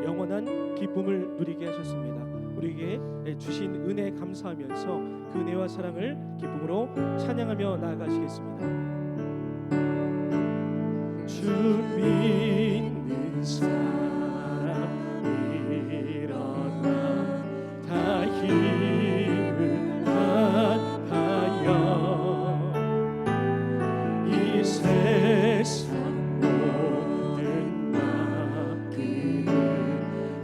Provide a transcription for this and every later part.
영원한 기쁨을 누리게 하셨습니다. 우리에게 주신 은혜 감사하면서 그 은혜와 사랑을 기쁨으로 찬양하며 나아가시겠습니다. 주 믿는 사람 일어나 다 힘을 합하여 이 세상 모든 막기를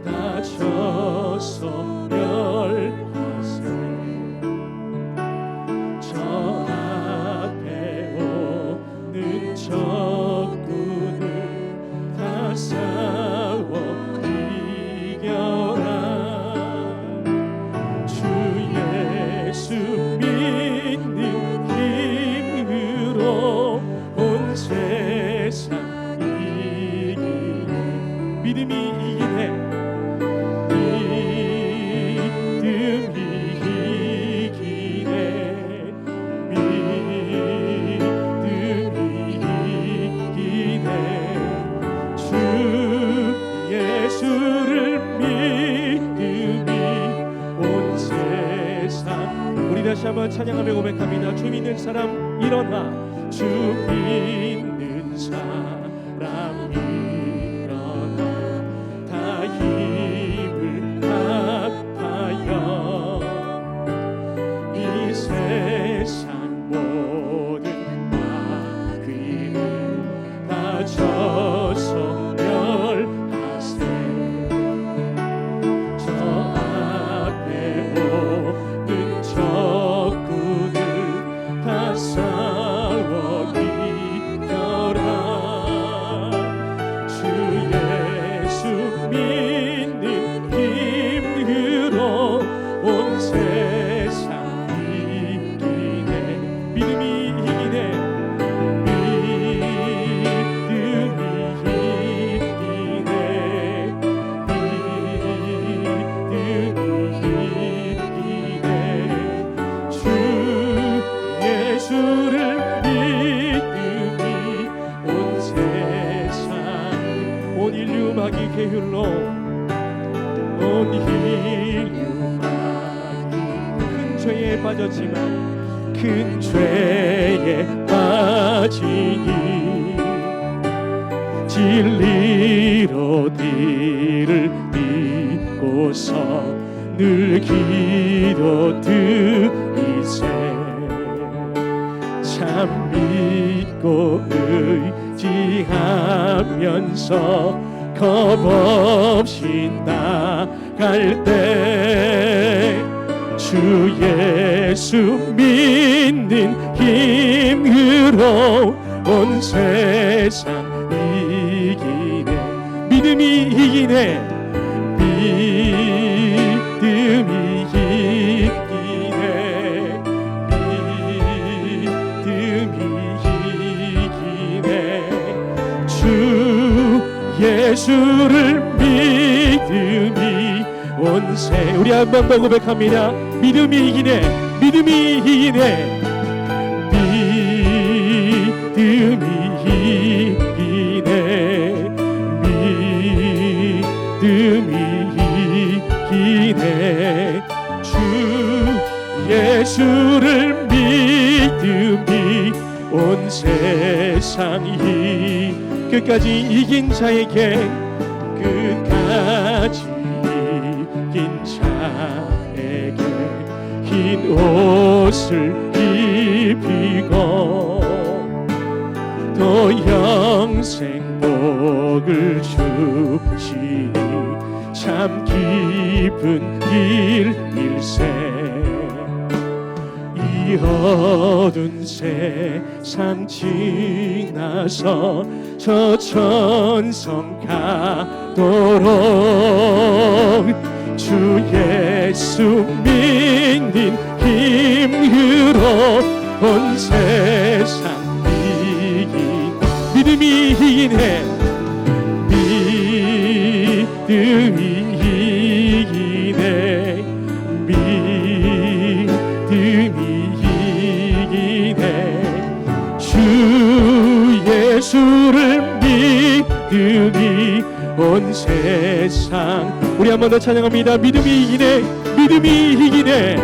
다 쳐서 멸하세. 저 앞에 오는 적군을 다 싸워 이겨라. 주 예수 믿는 힘으로 온 세상 이기네. 믿음이 이기네. 믿음이 이기네. 믿음이 이기네. 주 예수를 믿음이 온 세상. 우리 다시 한번 찬양하며 고백합니다. 주 믿는 사람 일어나. 주 믿는 사람 일어나 다 힘을 합하여 이 세상 모든 막기를 다 쳐서 멸하세. 저 앞에 오는 적군을 다 싸워 이겨라. 주 예수 믿는 힘으로 온 세상 이기네. 믿음이 이기네. 믿음이 이기네. 믿음이 이기네. 주 예수를 믿음이 온 세상. 온 인류 마귀 계율로 온 인류 마귀 큰 죄에 빠졌지만 큰 죄에 빠지니 진리로 뒤를 믿고서 늘 기도 드리세. 참 믿고 의지하면서 겁없이 나갈 때 주 예수 믿는 힘으로 온 세상 이기네. 믿음이 이기네. 믿음이 이기네. 믿음이 이기네. 주 예수를 믿음이 온 세. 우리 한 번 더 고백합니다. 믿음이 이기네. 믿음이 이기네. 믿음이 이기네. 믿음이 이기네. 주 예수를 믿음이 온 세상이 끝까지 이긴 자에게 끝까지 이긴 자에게 흰 옷을 입히고 또 영생 복을 주시니 참 기쁜 일일세. 이 어두운 세상 지나서 저 천성 가도록 주 예수 믿는 힘으로 온 세상 이긴. 믿음이 이기네. 믿음이 이기네. 믿음이 이기네. 주 예수를 믿음이 온 온 세상. 우리 한 번 더 찬양합니다. 믿음이 이기네, 믿음이 이기네,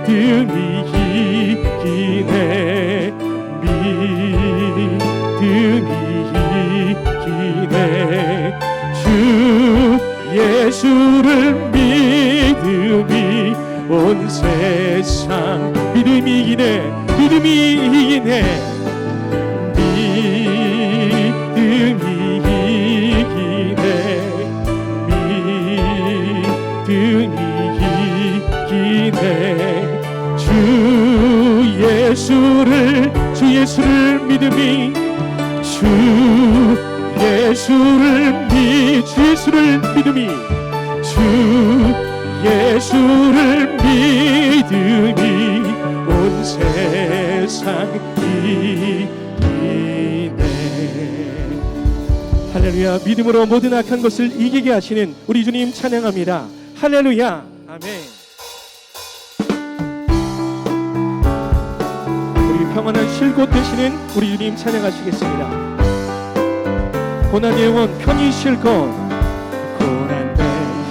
믿음이 이기네, 믿음이 이기네. 주 예수를 믿음이 온 세상. 믿음이 이기네, 믿음이 이기네, 믿음이 이기네, 믿음이 이기네. 주 예수를 믿음이, 주 예수를 믿음이, 주 예수를 믿음이 온 세상 이기네. 할렐루야. 믿음으로 모든 악한 것을 이기게 하시는 우리 주님 찬양합니다. 할렐루야. 아멘. 우리 평안한 쉴곳 되시는 우리 주님 찬양하시겠습니다. 고난의 영혼 편히 쉴 것, 고난의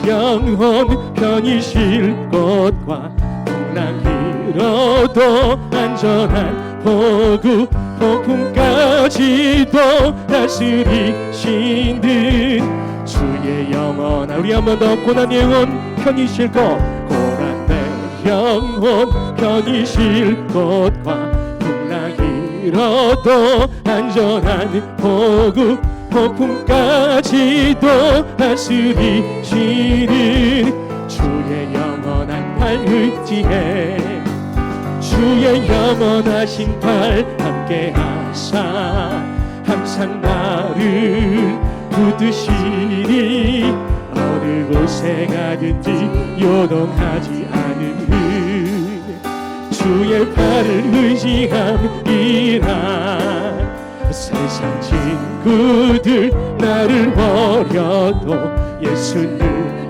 영혼 편히 쉴 것과 풍랑이로도 안전한 폭풍까지도 다스리시는 주의 영원한. 우리 한 번 더. 고난의 영혼 편히 쉴 것, 고난의 영혼 편히 쉴 것과 풍랑이로도 안전한 폭풍까지도 다스리시는 주의 영원한 팔 의지해, 주의 영원하신 팔 함께 하사 항상 나를 붙드시니 어느 곳에 가든지 요동하지 않는 주의 팔을 의지함이라. 세상 친구들 나를 버려도 예수님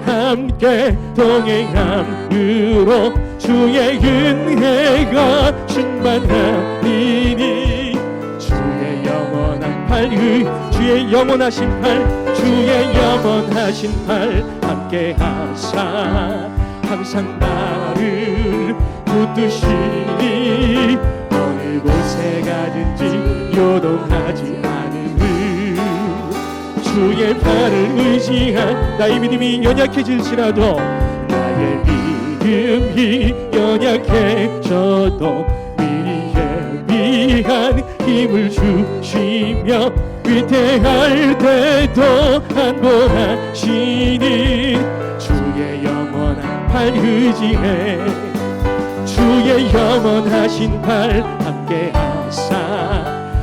함께 동행함으로 주의 은혜가 충만하리니 주의 영원한 팔, 주의 영원하신 팔, 주의 영원하신 팔 함께 하사 항상 나를 붙드시니 어느 곳에 가든지 요동하지 않는 주의 팔을 의지한 나의 믿음이 연약해질지라도, 나의 믿음이 연약해져도 미리 예비한 힘을 주시며 위태할 때도 안보하시는 주의 영원한 팔 의지해, 주의 영원하신 팔 함께 하사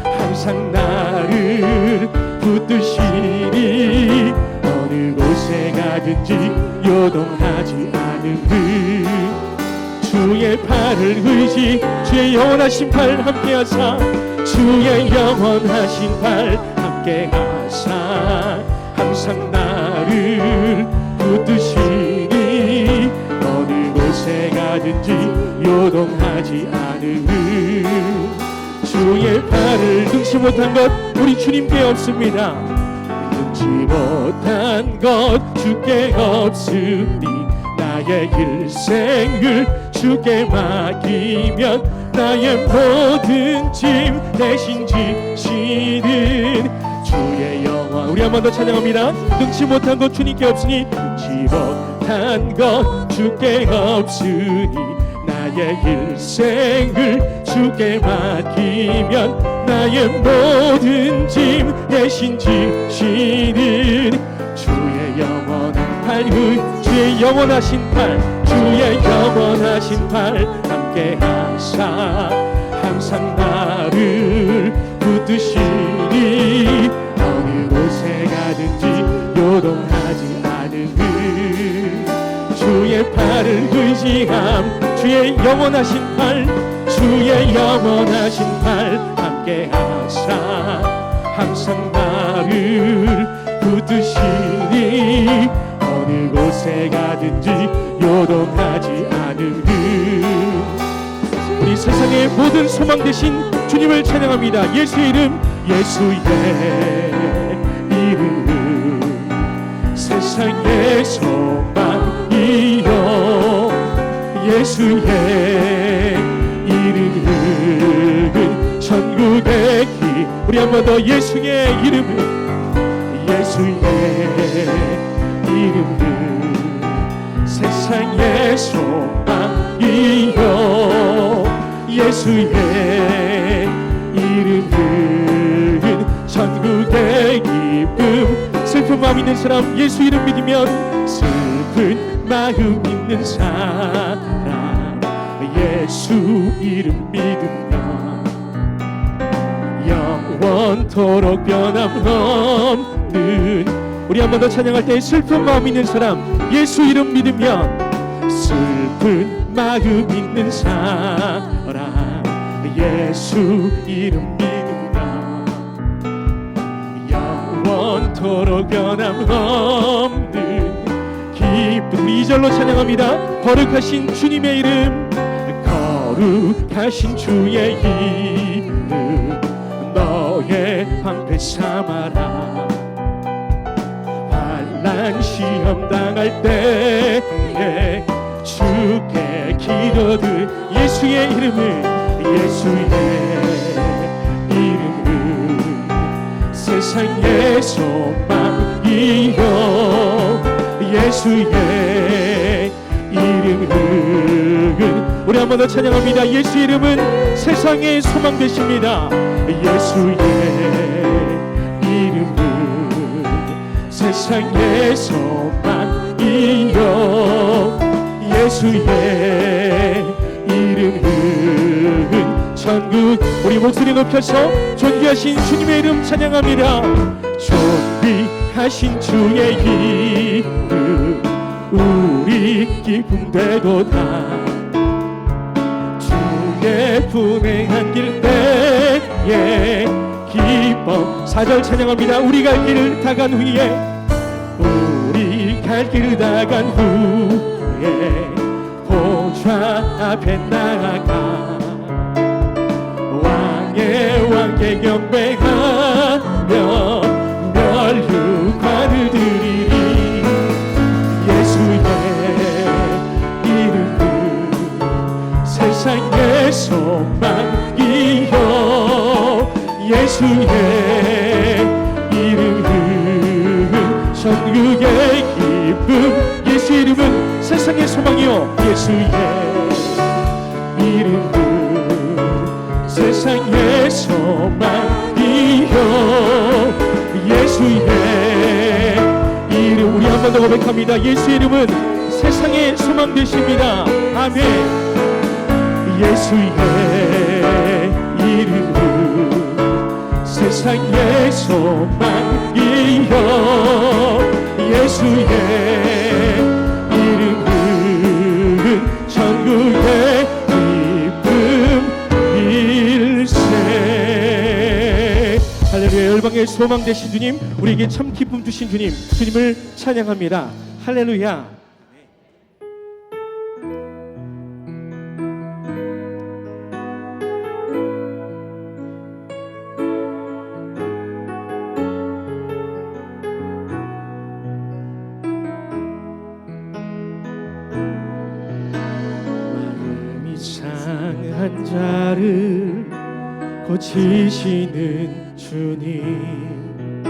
항상 나를 붙드시니 어느 곳에 가든지 요동하지 않는 주의 팔을 의지, 주의 영원하신 팔 함께 하사, 주의 영원하신 팔 함께 하사 항상 나를 붙드시니 어느 곳에 가든지 요동하지 않는 주의 팔을 능치 못한 것 우리 주님께 없습니다. 능치 못한 것 주께 없으니 나의 일생을 주께 맡기면 나의 모든 짐 대신 지시는 주의 영원. 우리 한 번 더 찬양합니다. 능치 못한 것 주님께 없으니, 능치 못한 것 주께 없으니 나의 일생을 주께 맡기면 나의 모든 짐 대신 지시는 주의 영원한 팔, 주의 영원하신 팔, 주의 영원하신 팔 함께 하사 항상 나를 붙드시니 어느 곳에 가든지 요동하지 않는 주의 팔을 의지함, 주의 영원하신 팔, 주의 영원하신 팔 함께 하사 항상 나를 붙드시니 어느 곳에 가든지 요동하지 않는 우리 세상의 모든 소망 되신 주님을 찬양합니다. 예수의 이름, 예수의 이름 세상의 소망이여 예수의 이름은 천국의 길. 우리 한 번 더 예수의 이름은 세상의 소망이여 예수의 이름은 천국의 기쁨. 슬픈 마음 있는 사람 예수 이름 믿으면 슬픈 마음 있는 사람 예수 이름 믿으면 영원토록 변함없는. 우리 한 번 더 찬양할 때 슬픈 마음 있는 사람 예수 이름 믿으면 슬픈 마음 있는 사람 예수 이름 믿으면 영원토록 변함없는 기쁨. 우리 2절로 찬양합니다. 거룩하신 주님의 이름 거룩하신 주의 이름 너의 방패 삼아라. 환난 시험 당할 때에 주께 기도들 예수의 이름은 세상의 소망이여 예수의 이름은. 우리 한 번 더 찬양합니다. 예수 이름은 세상의 소망 되십니다. 예수의 이름은 세상의 소망이여 예수의 이름은 천국. 우리 목소리 높여서 존귀하신 주님의 이름 찬양합니다. 존귀하신 주의 이름 우리 기쁨 되도다. 주의 분행한 길 때에 기뻐. 4절 찬양합니다. 우리 갈 길을 다간 후에 우리 갈 길을 다간 후에 보좌 앞에 나아가 왕의 왕께 경배하며 멸류관을 드리리. 예수의 이름은 세상의 소망이여 예수의 이름은 천국의 기쁨. 예수 이름은 세상의 소망이요 예수의 이름은 세상의 소망이여 예수의 이름. 우리 한 번 더 고백합니다. 예수 이름은 세상의 소망 되십니다. 아멘. 예수의 이름은 세상의 소망이여 예수의 이름은 천국의 할렐루야. 열방의 소망 되신 주님, 우리에게 참 기쁨 주신 주님, 주님을 찬양합니다. 할렐루야. 마음이 상한 자를 고치시는 주님,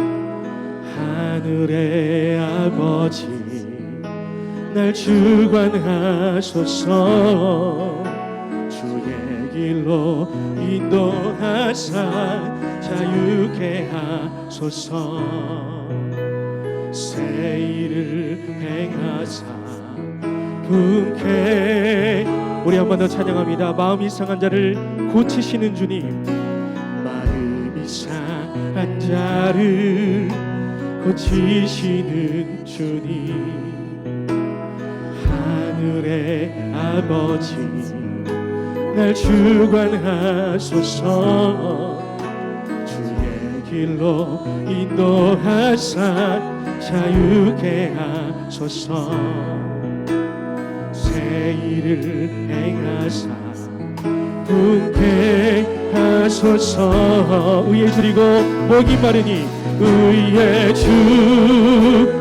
하늘의 아버지 날 주관하소서. 주의 길로 인도하사 자유케 하소서. 새 일을 행하사 분케. 우리 한 번 더 찬양합니다. 마음이 상한 자를 고치시는 주님, 마음이 상한 자를 고치시는 주님, 하늘의 아버지 날 주관하소서. 주의 길로 인도하사 자유케 하소서. 새 일을 행하사 분케 하소서. 의에 줄이고 목이 마르니 의에 줄이고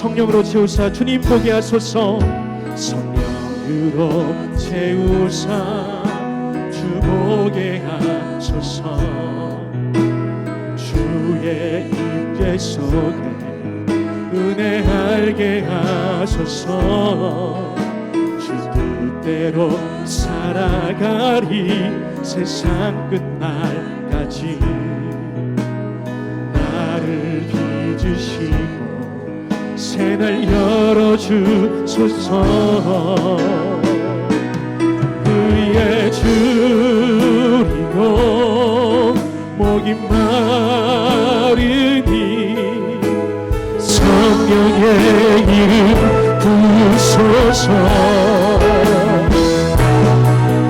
성령으로 채우사 주님 보게 하소서. 성령으로 채우사 주 보게 하소서. 주의 임재 속에 은혜 알게 하소서. 주 뜻대로 살아가리 세상 끝날까지. 나를 빚으시고 새날 열어주소서. 그의 줄이고 목이 마르니 성령의 이름 부소서.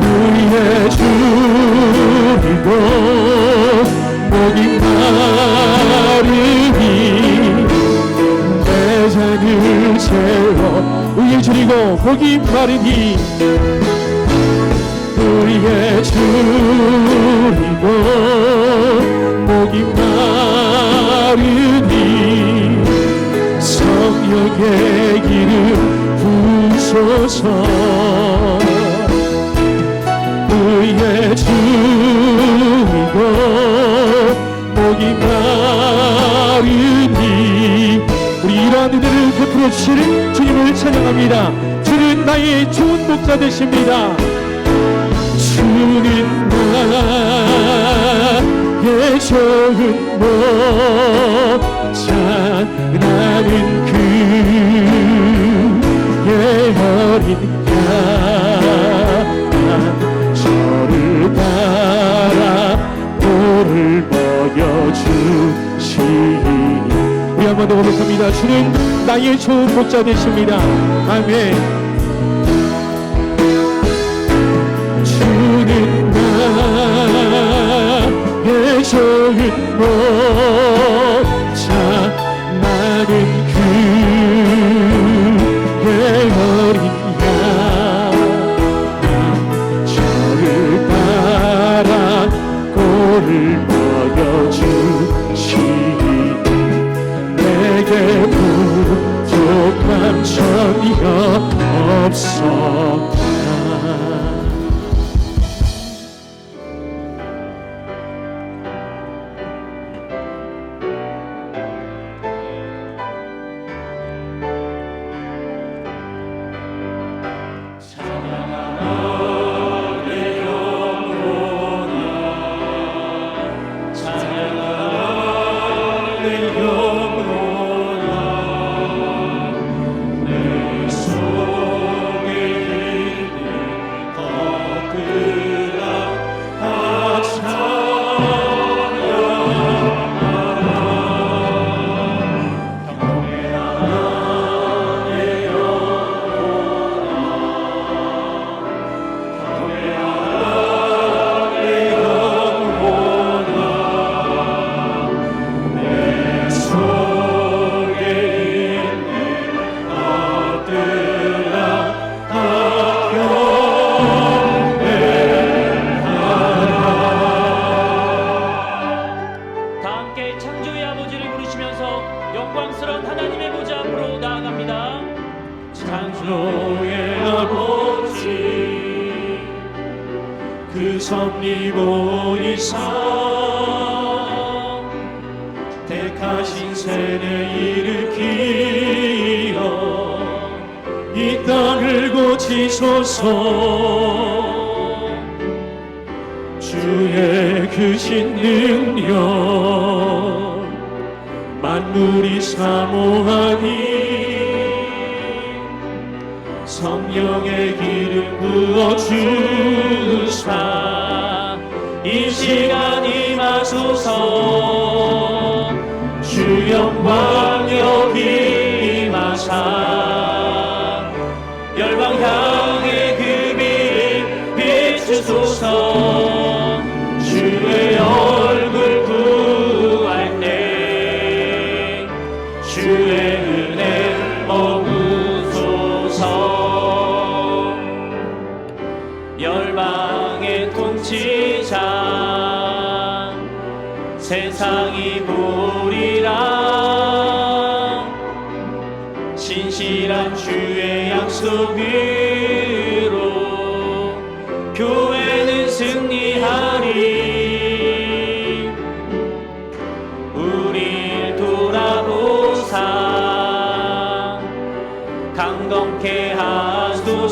그의 줄이고 목이 마르니 내 잔을 채워. 의의 줄이고 목이 마르니 의의 줄이고 목이 마르니 성령의 기름 부소서. 의의 줄이고 목이 마르니. 우리 이러한 은혜를 베풀어 주시는 주님을 찬양합니다. 주는 나의 좋은 목자 되십니다. 주는 나의 좋은 목자. 나는 그의 어린 양. 저를 따라 돌을 먹여주시니. 우리 한 번 더 고백합니다. 주는 나의 좋은 목자 되십니다. 아멘. 주는 나의 좋은 목자. 나는 그의 어린 양. 저를 따라 꼴을 먹여주시니 내게 부족함 전혀 없었다. 영광스러운 하나님의 보좌 앞으로 나아갑니다. 창조의 아버지 그 섭리 보이사 택하신 세례 일으키어 이 땅을 고치소서. 주의 크신 능력 만물이 사모하니 성령의 기름 부어주사 이 시간 임하소서. 주 영광 여기 임하사 열방 향해 그 빛 비추소서. 주의 얼굴 구할 때 주의 은혜 머무소서. 열방의 통치자 세상이 보리라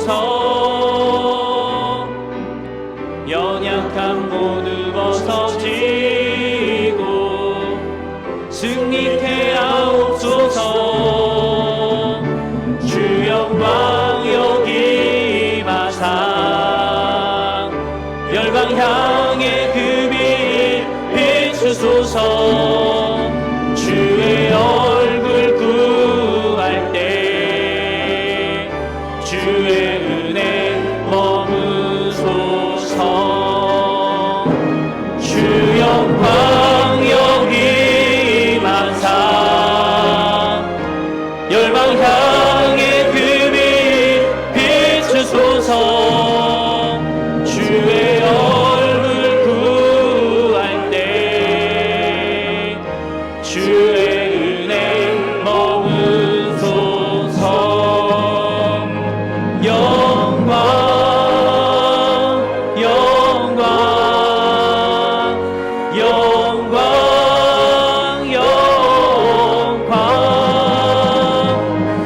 주소서. 연약함 모두 벗어지고 승리케 하옵소서. 주 영광 여기 마사 열방 향해 그 빛 비추소서. 주의 얼굴 구할 때 주의 은혜 머무소서. 주 영광 여기 마사 열방 향해 그 빛 비추소서. 주의 얼굴 구할 때 주의 은혜 머무소서. 영광 영광 영광 영광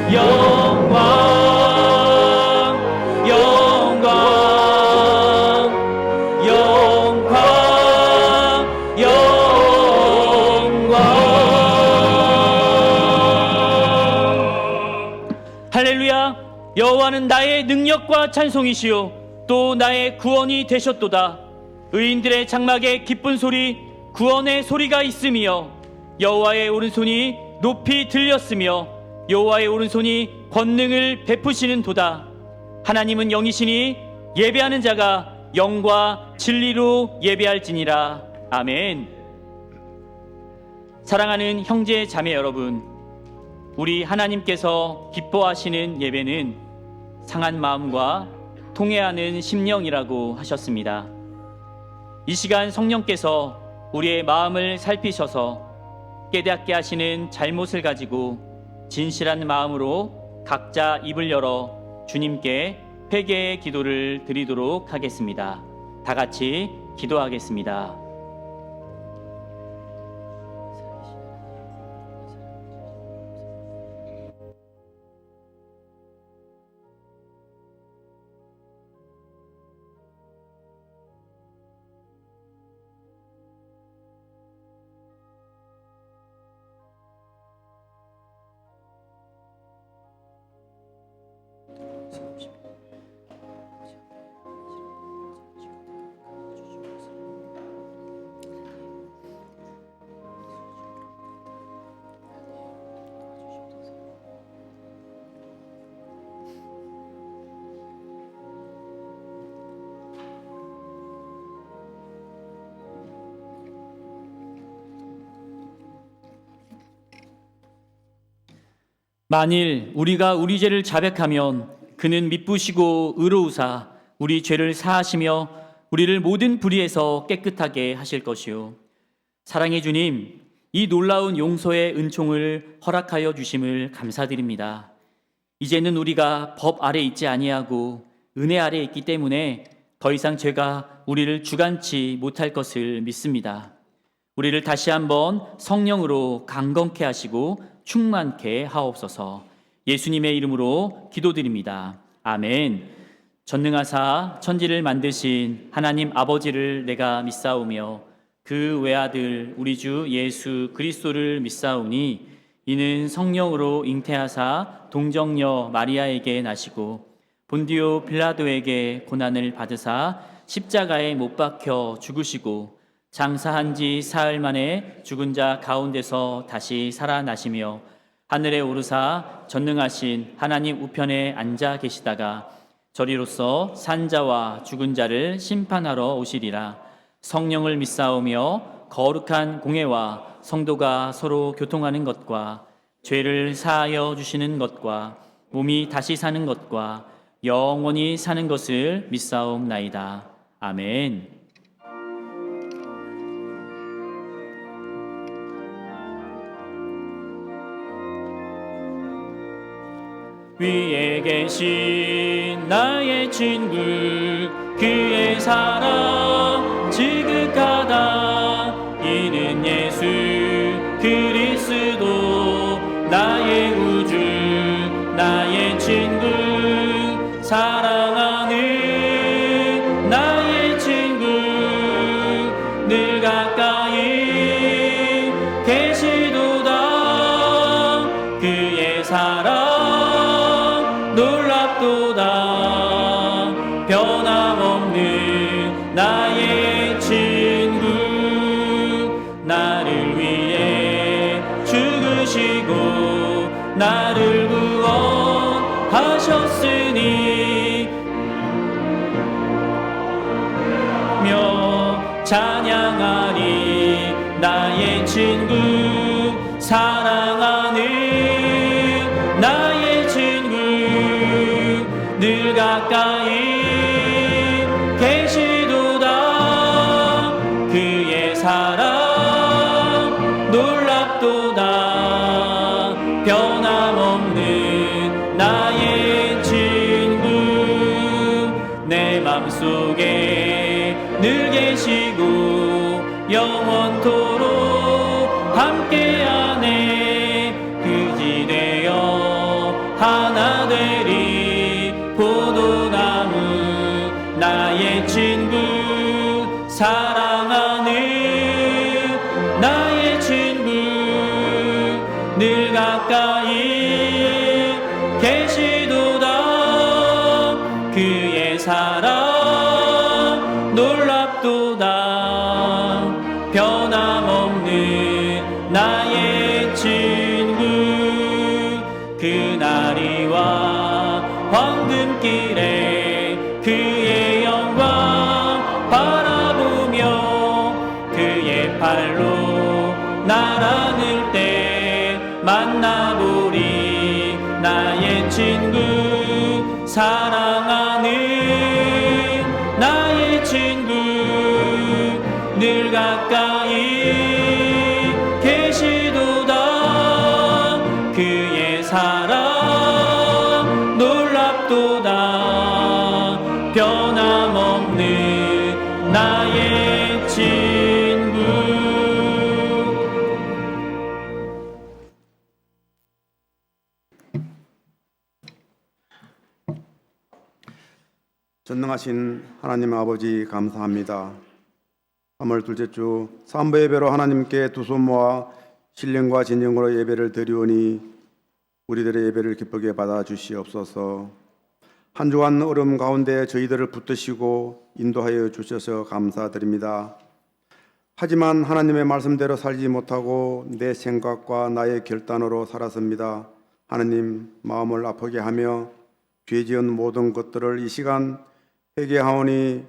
영광 영광 영광 영광. 할렐루야. 여호와는 나의 능력과 찬송이시요 또 나의 구원이 되셨도다. 의인들의 장막에 기쁜 소리 구원의 소리가 있으며 여호와의 오른손이 높이 들렸으며 여호와의 오른손이 권능을 베푸시는 도다. 하나님은 영이시니 예배하는 자가 영과 진리로 예배할지니라. 아멘. 사랑하는 형제 자매 여러분, 우리 하나님께서 기뻐하시는 예배는 상한 마음과 통회하는 심령이라고 하셨습니다. 이 시간 성령께서 우리의 마음을 살피셔서 깨닫게 하시는 잘못을 가지고 진실한 마음으로 각자 입을 열어 주님께 회개의 기도를 드리도록 하겠습니다. 다 같이 기도하겠습니다. 만일 우리가 우리 죄를 자백하면 그는 미쁘시고 의로우사 우리 죄를 사하시며 우리를 모든 불의에서 깨끗하게 하실 것이요. 사랑의 주님, 이 놀라운 용서의 은총을 허락하여 주심을 감사드립니다. 이제는 우리가 법 아래 있지 아니하고 은혜 아래 있기 때문에 더 이상 죄가 우리를 주관치 못할 것을 믿습니다. 우리를 다시 한번 성령으로 강건케 하시고 충만케 하옵소서. 예수님의 이름으로 기도드립니다. 아멘. 전능하사 천지를 만드신 하나님 아버지를 내가 믿사오며 그 외아들 우리 주 예수 그리스도를 믿사오니 이는 성령으로 잉태하사 동정녀 마리아에게 나시고 본디오 빌라도에게 고난을 받으사 십자가에 못 박혀 죽으시고 장사한 지 사흘 만에 죽은 자 가운데서 다시 살아나시며 하늘에 오르사 전능하신 하나님 우편에 앉아 계시다가 저리로서 산자와 죽은 자를 심판하러 오시리라. 성령을 믿사오며 거룩한 공회와 성도가 서로 교통하는 것과 죄를 사하여 주시는 것과 몸이 다시 사는 것과 영원히 사는 것을 믿사옵나이다. 아멘. 위에 계신 나의 친구 그의 사랑 지극하다. 이는 예수 그리스도 나의 우주 나의 친구 사랑 사랑하는 나의 친구 늘 가까이 계시도다. 그의 사랑 놀랍도다. 변함없는 나의 친구 나를 위해 죽으시고 나를 구원하셨으니 며 찬양하리. 나의 친구 사랑하는 나의 친구 늘 가까이 계시도다. 그의 사랑 놀랍도다. 변함없는 나의 친구 내 맘속에 늘 계시고 영원토록 함께하네. 그지 되어 하나 되리 포도나무. 나의 친구 사랑하는 나의 친구 늘 가까이 계시도다. 그의 사랑 놀랍도다. 변함없는 나의 친구 그날이와 황금길에 그의 영광 바라보며 그의 팔로 날 안을 때 만나보리. 나의 친구 사랑하는 나의 친구 늘 가까이 계시도다. 그의 사랑 놀랍도다. 변함없는 나의 친구. 전능하신 하나님 아버지 감사합니다. 3월 둘째 주 삼부 예배로 하나님께 두 손 모아 신령과 진정으로 예배를 드리오니 우리들의 예배를 기쁘게 받아 주시옵소서. 한 주간 어려움 가운데 저희들을 붙드시고 인도하여 주셔서 감사드립니다. 하지만 하나님의 말씀대로 살지 못하고 내 생각과 나의 결단으로 살았습니다. 하나님 마음을 아프게 하며 죄 지은 모든 것들을 이 시간 회개하오니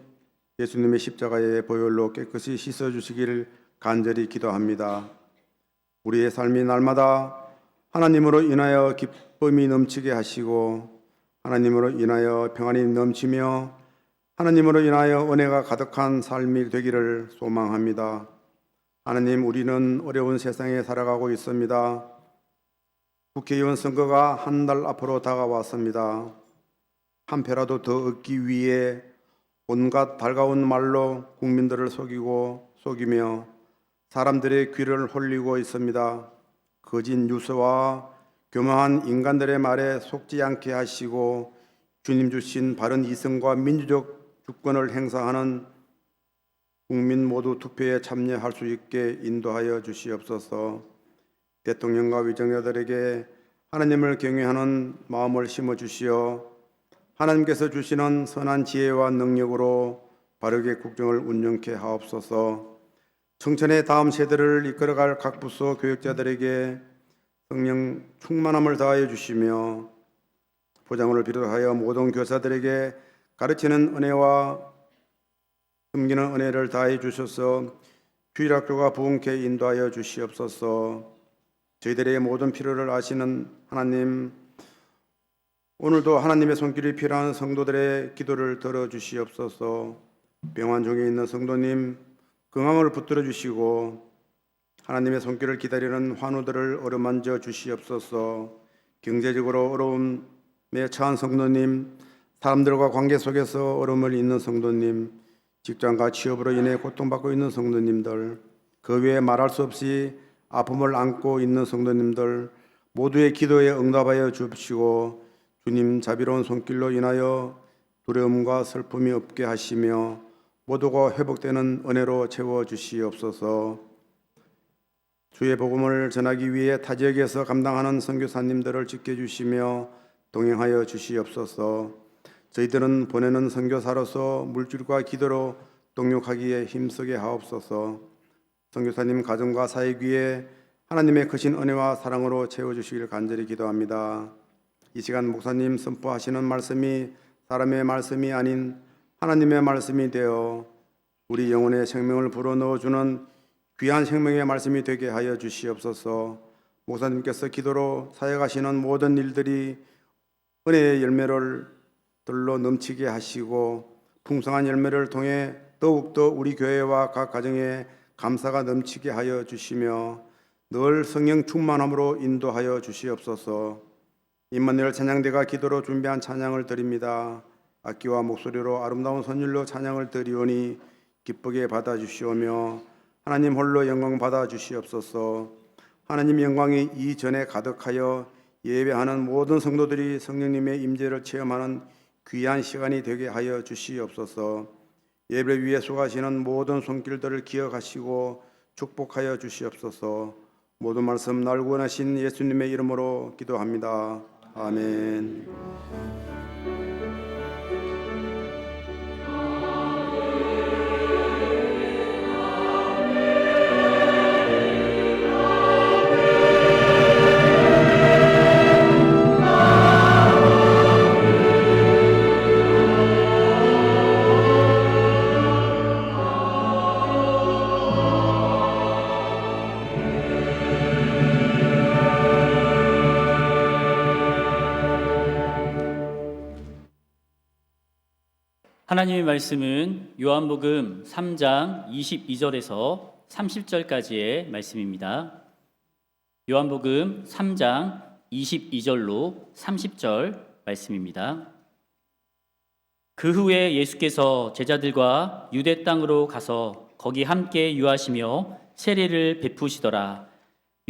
예수님의 십자가의 보혈로 깨끗이 씻어주시기를 간절히 기도합니다. 우리의 삶이 날마다 하나님으로 인하여 기쁨이 넘치게 하시고 하나님으로 인하여 평안이 넘치며 하나님으로 인하여 은혜가 가득한 삶이 되기를 소망합니다. 하나님, 우리는 어려운 세상에 살아가고 있습니다. 국회의원 선거가 한 달 앞으로 다가왔습니다. 한 표라도 더 얻기 위해 온갖 달가운 말로 국민들을 속이며 사람들의 귀를 홀리고 있습니다. 거짓 뉴스와 교묘한 인간들의 말에 속지 않게 하시고 주님 주신 바른 이성과 민주적 주권을 행사하는 국민 모두 투표에 참여할 수 있게 인도하여 주시옵소서. 대통령과 위정자들에게 하나님을 경외하는 마음을 심어주시어 하나님께서 주시는 선한 지혜와 능력으로 바르게 국정을 운영케 하옵소서. 청천의 다음 세대를 이끌어갈 각 부서 교육자들에게 성령 충만함을 다하여 주시며 부장을 비롯하여 모든 교사들에게 가르치는 은혜와 섬기는 은혜를 다해 주셔서 주일학교가 부흥케 인도하여 주시옵소서. 저희들의 모든 필요를 아시는 하나님, 오늘도 하나님의 손길이 필요한 성도들의 기도를 들어주시옵소서. 병환 중에 있는 성도님 건강을 붙들어 주시고 하나님의 손길을 기다리는 환우들을 어루만져 주시옵소서. 경제적으로 어려움에 처한 성도님, 사람들과 관계 속에서 어려움을 잊는 성도님, 직장과 취업으로 인해 고통받고 있는 성도님들, 그 외에 말할 수 없이 아픔을 안고 있는 성도님들 모두의 기도에 응답하여 주시고 주님 자비로운 손길로 인하여 두려움과 슬픔이 없게 하시며 모두가 회복되는 은혜로 채워 주시옵소서. 주의 복음을 전하기 위해 타 지역에서 감당하는 선교사님들을 지켜주시며 동행하여 주시옵소서. 저희들은 보내는 선교사로서 물질과 기도로 동력하기에 힘쓰게 하옵소서. 선교사님 가정과 사역 위에 하나님의 크신 은혜와 사랑으로 채워주시길 간절히 기도합니다. 이 시간 목사님 선포하시는 말씀이 사람의 말씀이 아닌 하나님의 말씀이 되어 우리 영혼의 생명을 불어넣어주는 귀한 생명의 말씀이 되게 하여 주시옵소서. 목사님께서 기도로 사역하시는 모든 일들이 은혜의 열매를 들로 넘치게 하시고 풍성한 열매를 통해 더욱더 우리 교회와 각 가정에 감사가 넘치게 하여 주시며 늘 성령 충만함으로 인도하여 주시옵소서. 임마누엘 찬양대가 기도로 준비한 찬양을 드립니다. 악기와 목소리로 아름다운 선율로 찬양을 드리오니 기쁘게 받아주시오며 하나님 홀로 영광 받아주시옵소서. 하나님 영광이 이전에 가득하여 예배하는 모든 성도들이 성령님의 임재를 체험하는 귀한 시간이 되게 하여 주시옵소서. 예배를 위해 수고하시는 모든 손길들을 기억하시고 축복하여 주시옵소서. 모든 말씀 날 구원하신 예수님의 이름으로 기도합니다. 아멘. 하나님의 말씀은 요한복음 3장 22절에서 30절까지의 말씀입니다. 요한복음 3장 22절로 30절 말씀입니다. 그 후에 예수께서 제자들과 유대 땅으로 가서 거기 함께 유하시며 세례를 베푸시더라.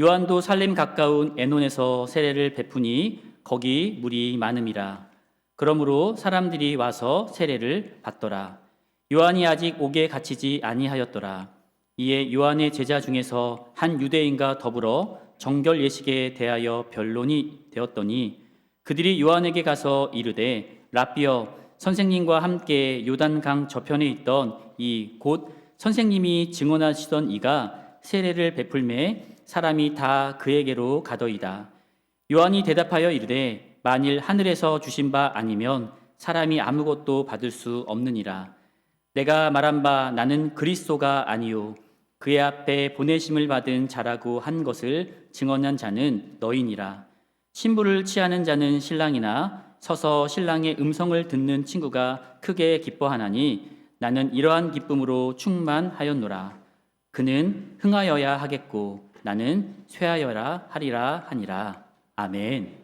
요한도 살렘 가까운 에논에서 세례를 베푸니 거기 물이 많음이라. 그러므로 사람들이 와서 세례를 받더라. 요한이 아직 옥에 갇히지 아니하였더라. 이에 요한의 제자 중에서 한 유대인과 더불어 정결 예식에 대하여 변론이 되었더니 그들이 요한에게 가서 이르되 랍비여, 선생님과 함께 요단강 저편에 있던 이 곧 선생님이 증언하시던 이가 세례를 베풀매 사람이 다 그에게로 가더이다. 요한이 대답하여 이르되 만일 하늘에서 주신 바 아니면 사람이 아무것도 받을 수 없느니라. 내가 말한 바 나는 그리스도가 아니요 그의 앞에 보내심을 받은 자라고 한 것을 증언한 자는 너희니라. 신부를 취하는 자는 신랑이나 서서 신랑의 음성을 듣는 친구가 크게 기뻐하나니 나는 이러한 기쁨으로 충만하였노라. 그는 흥하여야 하겠고 나는 쇠하여라 하리라 하니라. 아멘.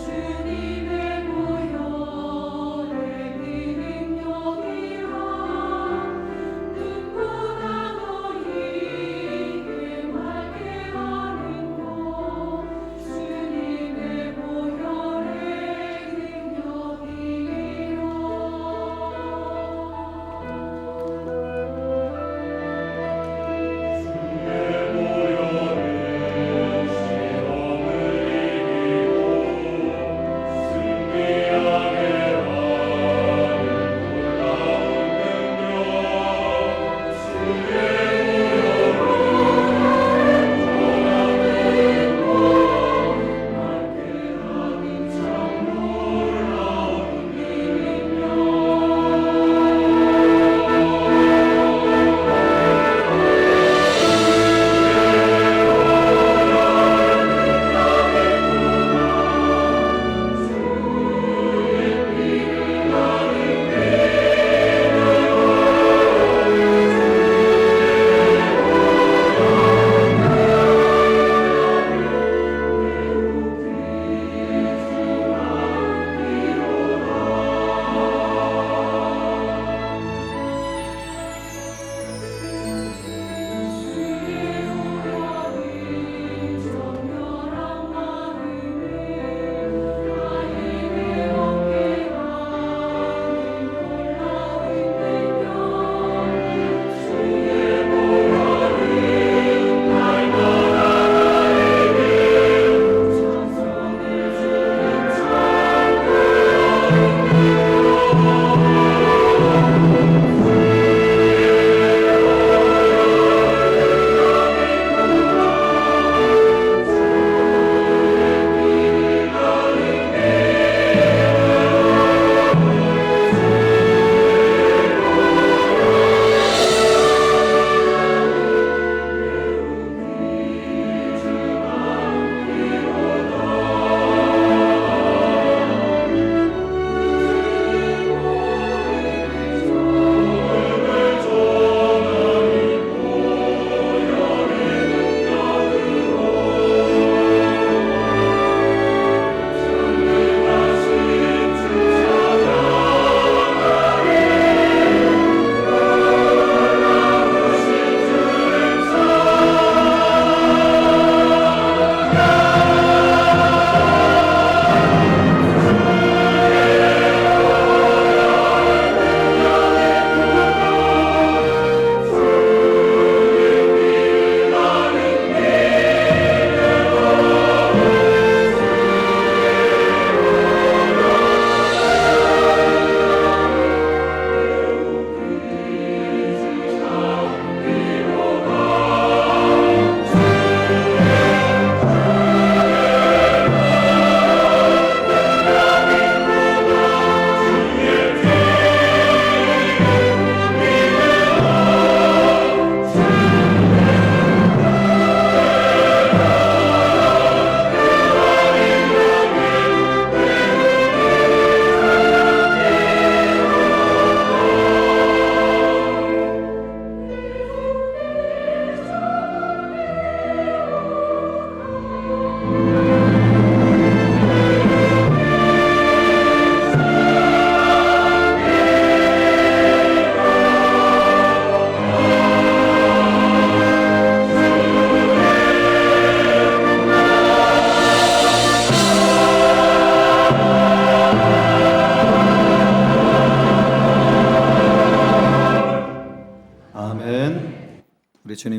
주님의 보혈의 능력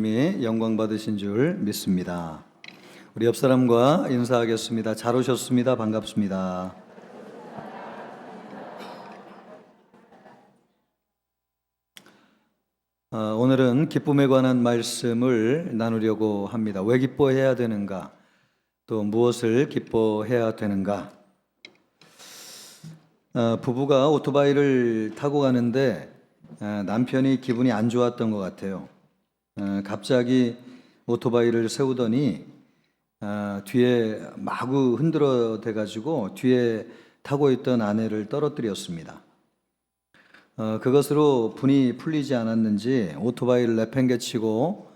주님이 영광 받으신 줄 믿습니다. 우리 옆 사람과 인사하겠습니다. 잘 오셨습니다. 반갑습니다. 오늘은 기쁨에 관한 말씀을 나누려고 합니다. 왜 기뻐해야 되는가? 또 무엇을 기뻐해야 되는가? 부부가 오토바이를 타고 가는데 남편이 기분이 안 좋았던 것 같아요. 갑자기 오토바이를 세우더니 뒤에 마구 흔들어 대가지고 뒤에 타고 있던 아내를 떨어뜨렸습니다. 그것으로 분이 풀리지 않았는지 오토바이를 내팽개치고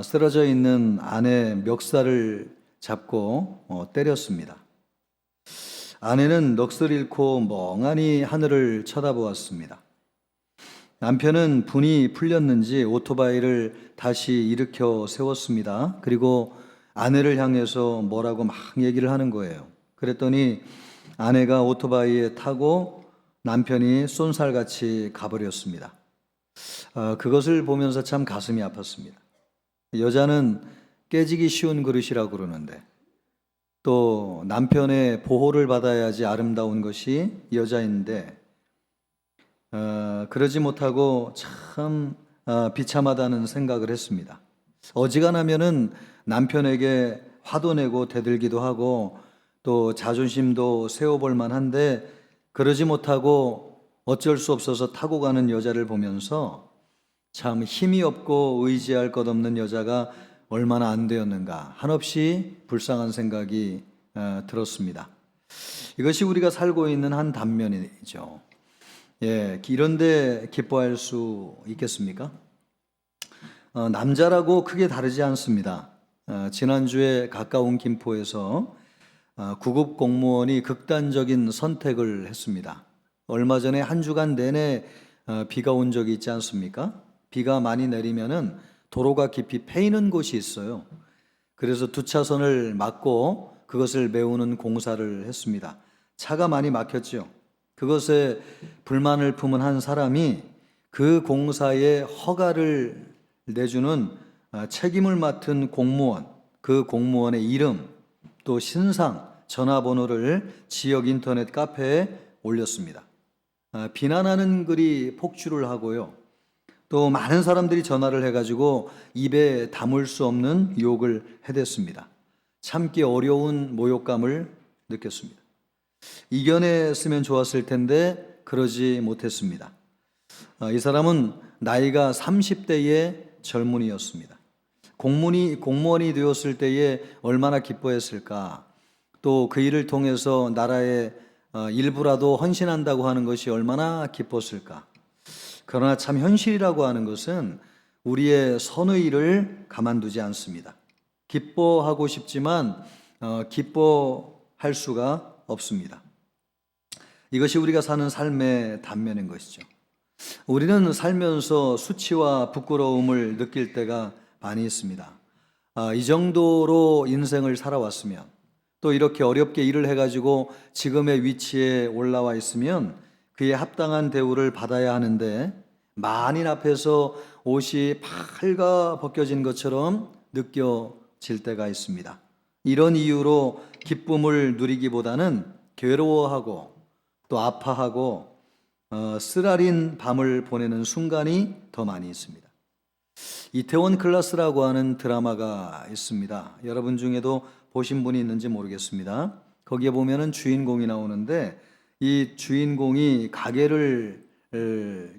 쓰러져 있는 아내 멱살을 잡고 때렸습니다. 아내는 넋을 잃고 멍하니 하늘을 쳐다보았습니다. 남편은 분이 풀렸는지 오토바이를 다시 일으켜 세웠습니다. 그리고 아내를 향해서 뭐라고 막 얘기를 하는 거예요. 그랬더니 아내가 오토바이에 타고 남편이 쏜살같이 가버렸습니다. 그것을 보면서 참 가슴이 아팠습니다. 여자는 깨지기 쉬운 그릇이라고 그러는데 또 남편의 보호를 받아야지 아름다운 것이 여자인데 그러지 못하고 참 비참하다는 생각을 했습니다. 어지간하면은 남편에게 화도 내고 대들기도 하고 또 자존심도 세워볼 만한데 그러지 못하고 어쩔 수 없어서 타고 가는 여자를 보면서 참 힘이 없고 의지할 것 없는 여자가 얼마나 안 되었는가 한없이 불쌍한 생각이 들었습니다. 이것이 우리가 살고 있는 한 단면이죠. 이런데 기뻐할 수 있겠습니까? 남자라고 크게 다르지 않습니다. 지난주에 가까운 김포에서 구급 공무원이 극단적인 선택을 했습니다. 얼마 전에 한 주간 내내 비가 온 적이 있지 않습니까? 비가 많이 내리면은 도로가 깊이 패이는 곳이 있어요. 그래서 두 차선을 막고 그것을 메우는 공사를 했습니다. 차가 많이 막혔죠. 그것에 불만을 품은 한 사람이 그 공사에 허가를 내주는 책임을 맡은 공무원, 그 공무원의 이름, 또 신상, 전화번호를 지역 인터넷 카페에 올렸습니다. 비난하는 글이 폭주를 하고요. 또 많은 사람들이 전화를 해가지고 입에 담을 수 없는 욕을 해댔습니다. 참기 어려운 모욕감을 느꼈습니다. 이겨냈으면 좋았을 텐데 그러지 못했습니다. 이 사람은 나이가 30대의 젊은이였습니다. 공무원이 되었을 때에 얼마나 기뻐했을까? 또 그 일을 통해서 나라의 일부라도 헌신한다고 하는 것이 얼마나 기뻤을까? 그러나 참 현실이라고 하는 것은 우리의 선의를 가만두지 않습니다. 기뻐하고 싶지만 기뻐할 수가 없습니다. 이것이 우리가 사는 삶의 단면인 것이죠. 우리는 살면서 수치와 부끄러움을 느낄 때가 많이 있습니다. 이 정도로 인생을 살아왔으면 또 이렇게 어렵게 일을 해가지고 지금의 위치에 올라와 있으면 그에 합당한 대우를 받아야 하는데 만인 앞에서 옷이 팔가 벗겨진 것처럼 느껴질 때가 있습니다. 이런 이유로 기쁨을 누리기보다는 괴로워하고 또 아파하고 쓰라린 밤을 보내는 순간이 더 많이 있습니다. 이태원 클라스라고 하는 드라마가 있습니다. 여러분 중에도 보신 분이 있는지 모르겠습니다. 거기에 보면은 주인공이 나오는데 이 주인공이 가게를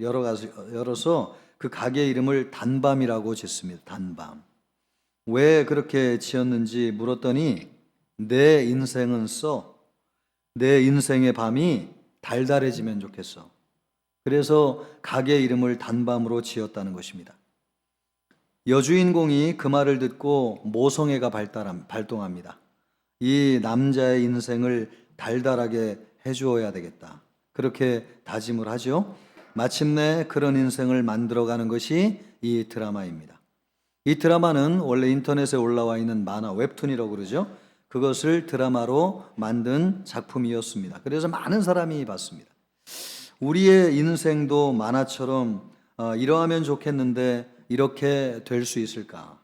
열어서 그 가게 이름을 단밤이라고 짓습니다. 단밤. 왜 그렇게 지었는지 물었더니 내 인생은 내 인생의 밤이 달달해지면 좋겠어. 그래서 가게 이름을 단밤으로 지었다는 것입니다. 여주인공이 그 말을 듣고 모성애가 발동합니다. 이 남자의 인생을 달달하게 해주어야 되겠다. 그렇게 다짐을 하죠. 마침내 그런 인생을 만들어가는 것이 이 드라마입니다. 이 드라마는 원래 인터넷에 올라와 있는 만화 웹툰이라고 그러죠. 그것을 드라마로 만든 작품이었습니다. 그래서 많은 사람이 봤습니다. 우리의 인생도 만화처럼 이러하면 좋겠는데 이렇게 될 수 있을까?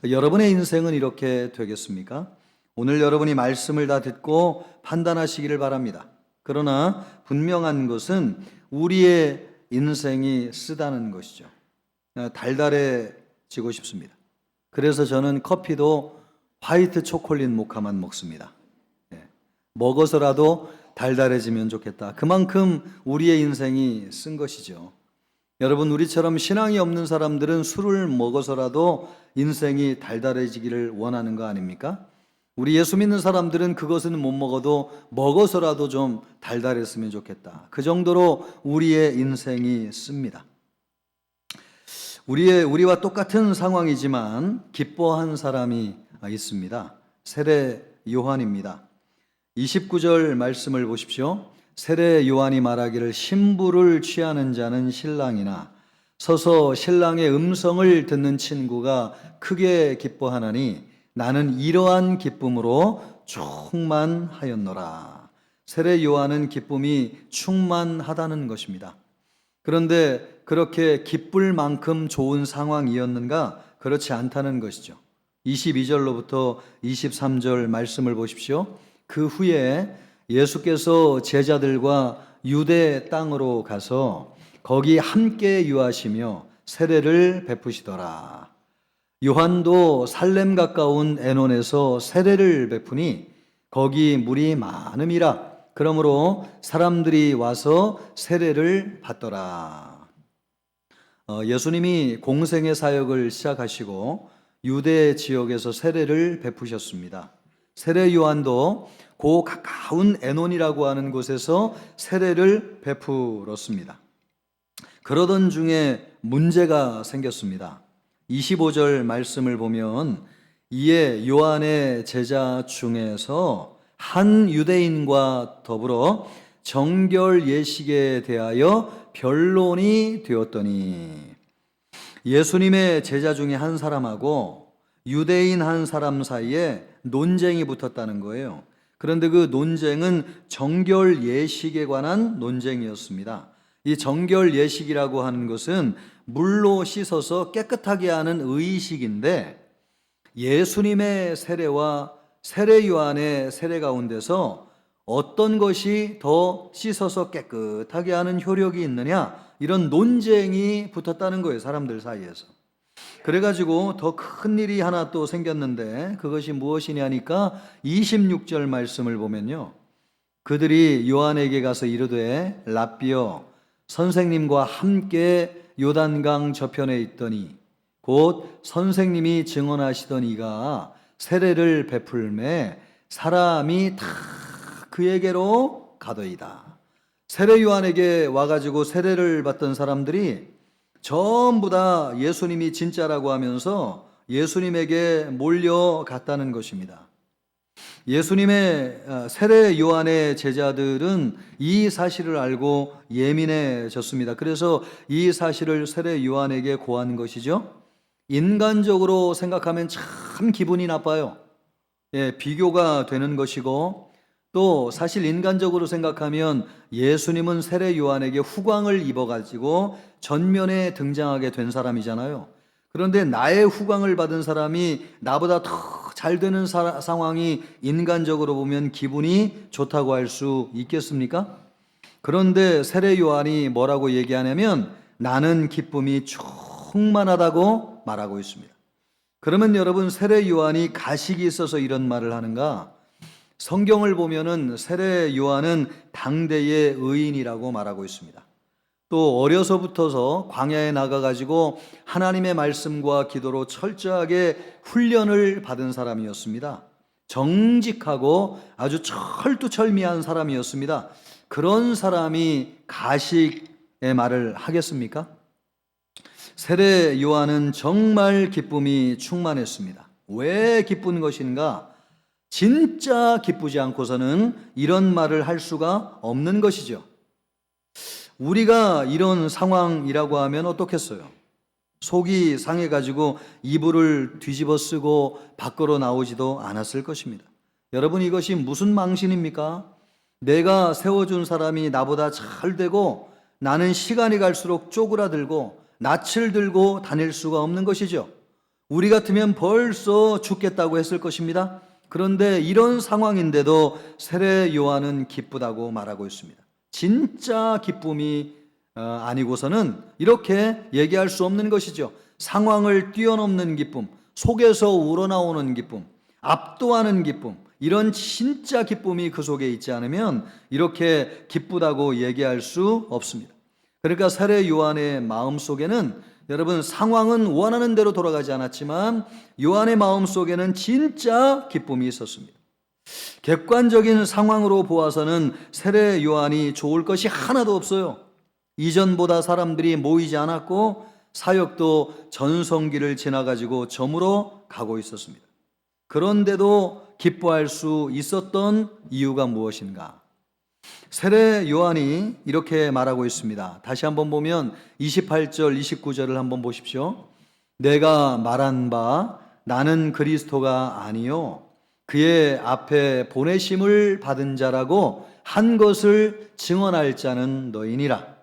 여러분의 인생은 이렇게 되겠습니까? 오늘 여러분이 말씀을 다 듣고 판단하시기를 바랍니다. 그러나 분명한 것은 우리의 인생이 쓰다는 것이죠. 달달해지고 싶습니다. 그래서 저는 커피도 화이트 초콜릿 모카만 먹습니다. 먹어서라도 달달해지면 좋겠다. 그만큼 우리의 인생이 쓴 것이죠. 여러분, 우리처럼 신앙이 없는 사람들은 술을 먹어서라도 인생이 달달해지기를 원하는 거 아닙니까? 우리 예수 믿는 사람들은 그것은 못 먹어도 먹어서라도 좀 달달했으면 좋겠다. 그 정도로 우리의 인생이 씁니다. 우리와 똑같은 상황이지만 기뻐한 사람이 있습니다. 세례 요한입니다. 29절 말씀을 보십시오. 세례 요한이 말하기를 신부를 취하는 자는 신랑이나 서서 신랑의 음성을 듣는 친구가 크게 기뻐하나니 나는 이러한 기쁨으로 충만하였노라. 세례 요한은 기쁨이 충만하다는 것입니다. 그런데 그렇게 기쁠 만큼 좋은 상황이었는가? 그렇지 않다는 것이죠. 22절로부터 23절 말씀을 보십시오. 그 후에 예수께서 제자들과 유대 땅으로 가서 거기 함께 유하시며 세례를 베푸시더라. 요한도 살렘 가까운 에논에서 세례를 베푸니 거기 물이 많음이라. 그러므로 사람들이 와서 세례를 받더라. 예수님이 공생의 사역을 시작하시고 유대 지역에서 세례를 베푸셨습니다. 세례 요한도 그 가까운 에논이라고 하는 곳에서 세례를 베풀었습니다. 그러던 중에 문제가 생겼습니다. 25절 말씀을 보면 이에 요한의 제자 중에서 한 유대인과 더불어 정결 예식에 대하여 변론이 되었더니 예수님의 제자 중에 한 사람하고 유대인 한 사람 사이에 논쟁이 붙었다는 거예요. 그런데 그 논쟁은 정결 예식에 관한 논쟁이었습니다. 이 정결 예식이라고 하는 것은 물로 씻어서 깨끗하게 하는 의식인데 예수님의 세례와 세례 요한의 세례 가운데서 어떤 것이 더 씻어서 깨끗하게 하는 효력이 있느냐, 이런 논쟁이 붙었다는 거예요, 사람들 사이에서. 그래가지고 더 큰 일이 하나 또 생겼는데 그것이 무엇이냐 하니까 26절 말씀을 보면요, 그들이 요한에게 가서 이르되 랍비여 선생님과 함께 요단강 저편에 있더니 곧 선생님이 증언하시던 이가 세례를 베풀매 사람이 다 그에게로 가더이다. 세례 요한에게 와가지고 세례를 받던 사람들이 전부 다 예수님이 진짜라고 하면서 예수님에게 몰려갔다는 것입니다. 예수님의 세례 요한의 제자들은 이 사실을 알고 예민해졌습니다. 그래서 이 사실을 세례 요한에게 고한 것이죠. 인간적으로 생각하면 참 기분이 나빠요. 비교가 되는 것이고, 또 사실 인간적으로 생각하면 예수님은 세례 요한에게 후광을 입어가지고 전면에 등장하게 된 사람이잖아요. 그런데 나의 후광을 받은 사람이 나보다 더 잘 되는 상황이 인간적으로 보면 기분이 좋다고 할 수 있겠습니까? 그런데 세례 요한이 뭐라고 얘기하냐면 나는 기쁨이 충만하다고 말하고 있습니다. 그러면 여러분, 세례 요한이 가식이 있어서 이런 말을 하는가? 성경을 보면은 세례 요한은 당대의 의인이라고 말하고 있습니다. 또 어려서부터서 광야에 나가가지고 하나님의 말씀과 기도로 철저하게 훈련을 받은 사람이었습니다. 정직하고 아주 철두철미한 사람이었습니다. 그런 사람이 가식의 말을 하겠습니까? 세례 요한은 정말 기쁨이 충만했습니다. 왜 기쁜 것인가? 진짜 기쁘지 않고서는 이런 말을 할 수가 없는 것이죠. 우리가 이런 상황이라고 하면 어떻겠어요? 속이 상해가지고 이불을 뒤집어 쓰고 밖으로 나오지도 않았을 것입니다. 여러분, 이것이 무슨 망신입니까? 내가 세워준 사람이 나보다 잘 되고 나는 시간이 갈수록 쪼그라들고 낯을 들고 다닐 수가 없는 것이죠. 우리 같으면 벌써 죽겠다고 했을 것입니다. 그런데 이런 상황인데도 세례 요한은 기쁘다고 말하고 있습니다. 진짜 기쁨이 아니고서는 이렇게 얘기할 수 없는 것이죠. 상황을 뛰어넘는 기쁨, 속에서 우러나오는 기쁨, 압도하는 기쁨, 이런 진짜 기쁨이 그 속에 있지 않으면 이렇게 기쁘다고 얘기할 수 없습니다. 그러니까 세례 요한의 마음속에는, 여러분, 상황은 원하는 대로 돌아가지 않았지만 요한의 마음속에는 진짜 기쁨이 있었습니다. 객관적인 상황으로 보아서는 세례 요한이 좋을 것이 하나도 없어요. 이전보다 사람들이 모이지 않았고 사역도 전성기를 지나가지고 저물어 가고 있었습니다. 그런데도 기뻐할 수 있었던 이유가 무엇인가? 세례 요한이 이렇게 말하고 있습니다. 다시 한번 보면 28절, 29절을 한번 보십시오. 내가 말한 바 나는 그리스도가 아니요 그의 앞에 보내심을 받은 자라고 한 것을 증언할 자는 너희니라.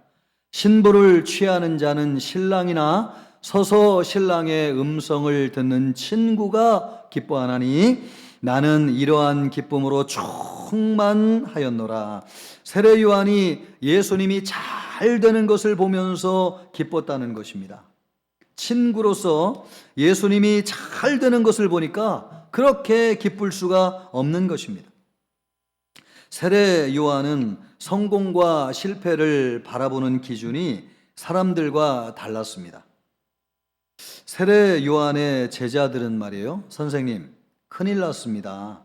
신부를 취하는 자는 신랑이나 서서 신랑의 음성을 듣는 친구가 기뻐하나니 나는 이러한 기쁨으로 충만하였노라. 세례 요한이 예수님이 잘 되는 것을 보면서 기뻤다는 것입니다. 친구로서 예수님이 잘 되는 것을 보니까 그렇게 기쁠 수가 없는 것입니다. 세례 요한은 성공과 실패를 바라보는 기준이 사람들과 달랐습니다. 세례 요한의 제자들은 말이에요, 선생님, 큰일 났습니다.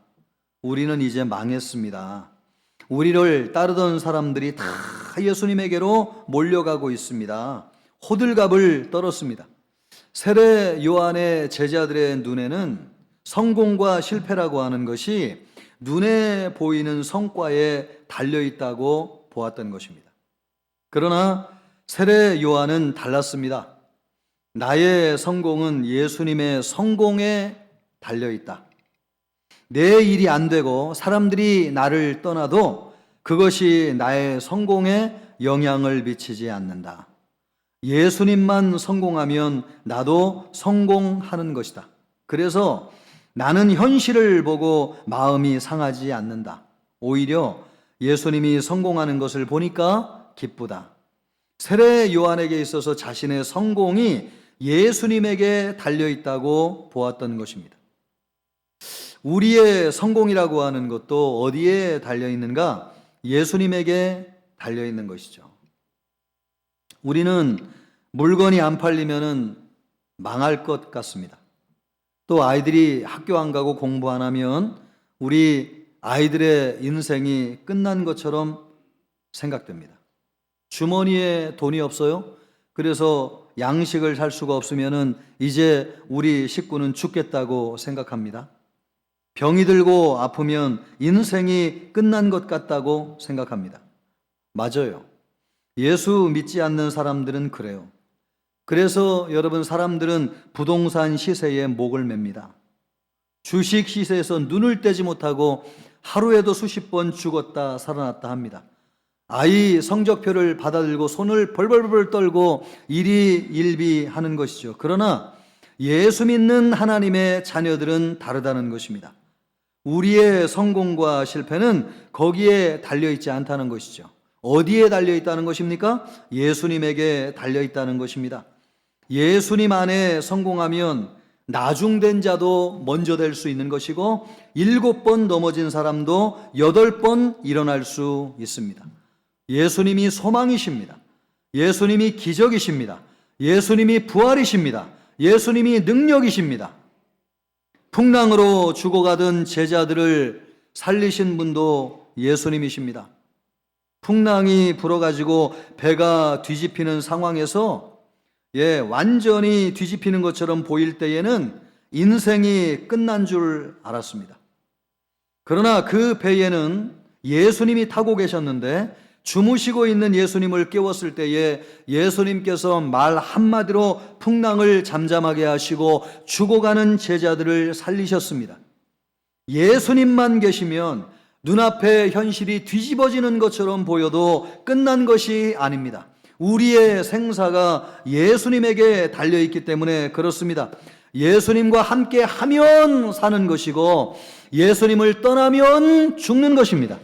우리는 이제 망했습니다. 우리를 따르던 사람들이 다 예수님에게로 몰려가고 있습니다. 호들갑을 떨었습니다. 세례 요한의 제자들의 눈에는 성공과 실패라고 하는 것이 눈에 보이는 성과에 달려있다고 보았던 것입니다. 그러나 세례 요한은 달랐습니다. 나의 성공은 예수님의 성공에 달려있다. 내 일이 안 되고 사람들이 나를 떠나도 그것이 나의 성공에 영향을 미치지 않는다. 예수님만 성공하면 나도 성공하는 것이다. 그래서 나는 현실을 보고 마음이 상하지 않는다. 오히려 예수님이 성공하는 것을 보니까 기쁘다. 세례 요한에게 있어서 자신의 성공이 예수님에게 달려있다고 보았던 것입니다. 우리의 성공이라고 하는 것도 어디에 달려있는가? 예수님에게 달려있는 것이죠. 우리는 물건이 안 팔리면 망할 것 같습니다. 또 아이들이 학교 안 가고 공부 안 하면 우리 아이들의 인생이 끝난 것처럼 생각됩니다. 주머니에 돈이 없어요? 그래서 양식을 살 수가 없으면 이제 우리 식구는 죽겠다고 생각합니다. 병이 들고 아프면 인생이 끝난 것 같다고 생각합니다. 맞아요. 예수 믿지 않는 사람들은 그래요. 그래서 여러분, 사람들은 부동산 시세에 목을 맵니다. 주식 시세에서 눈을 떼지 못하고 하루에도 수십 번 죽었다 살아났다 합니다. 아이 성적표를 받아들고 손을 벌벌벌 떨고 일희일비하는 것이죠. 그러나 예수 믿는 하나님의 자녀들은 다르다는 것입니다. 우리의 성공과 실패는 거기에 달려있지 않다는 것이죠. 어디에 달려있다는 것입니까? 예수님에게 달려있다는 것입니다. 예수님 안에 성공하면 나중된 자도 먼저 될 수 있는 것이고 7번 넘어진 사람도 8번 일어날 수 있습니다. 예수님이 소망이십니다. 예수님이 기적이십니다. 예수님이 부활이십니다. 예수님이 능력이십니다. 풍랑으로 죽어가던 제자들을 살리신 분도 예수님이십니다. 풍랑이 불어가지고 배가 뒤집히는 상황에서 완전히 뒤집히는 것처럼 보일 때에는 인생이 끝난 줄 알았습니다. 그러나 그 배에는 예수님이 타고 계셨는데 주무시고 있는 예수님을 깨웠을 때에 예수님께서 말 한마디로 풍랑을 잠잠하게 하시고 죽어가는 제자들을 살리셨습니다. 예수님만 계시면 눈앞에 현실이 뒤집어지는 것처럼 보여도 끝난 것이 아닙니다. 우리의 생사가 예수님에게 달려있기 때문에 그렇습니다. 예수님과 함께 하면 사는 것이고 예수님을 떠나면 죽는 것입니다.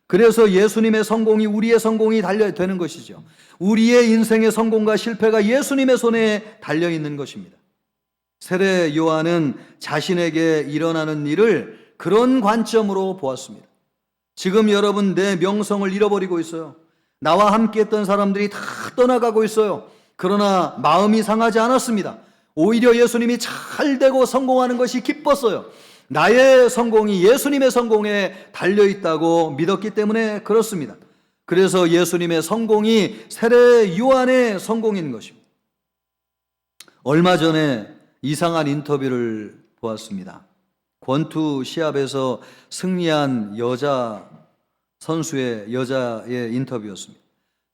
그래서 예수님의 성공이 우리의 성공이 달려되는 것이죠. 우리의 인생의 성공과 실패가 예수님의 손에 달려있는 것입니다. 세례 요한은 자신에게 일어나는 일을 그런 관점으로 보았습니다. 지금 여러분 내 명성을 잃어버리고 있어요. 나와 함께 했던 사람들이 다 떠나가고 있어요. 그러나 마음이 상하지 않았습니다. 오히려 예수님이 잘 되고 성공하는 것이 기뻤어요. 나의 성공이 예수님의 성공에 달려있다고 믿었기 때문에 그렇습니다. 그래서 예수님의 성공이 세례 요한의 성공인 것입니다. 얼마 전에 이상한 인터뷰를 보았습니다. 권투 시합에서 승리한 여자의 인터뷰였습니다.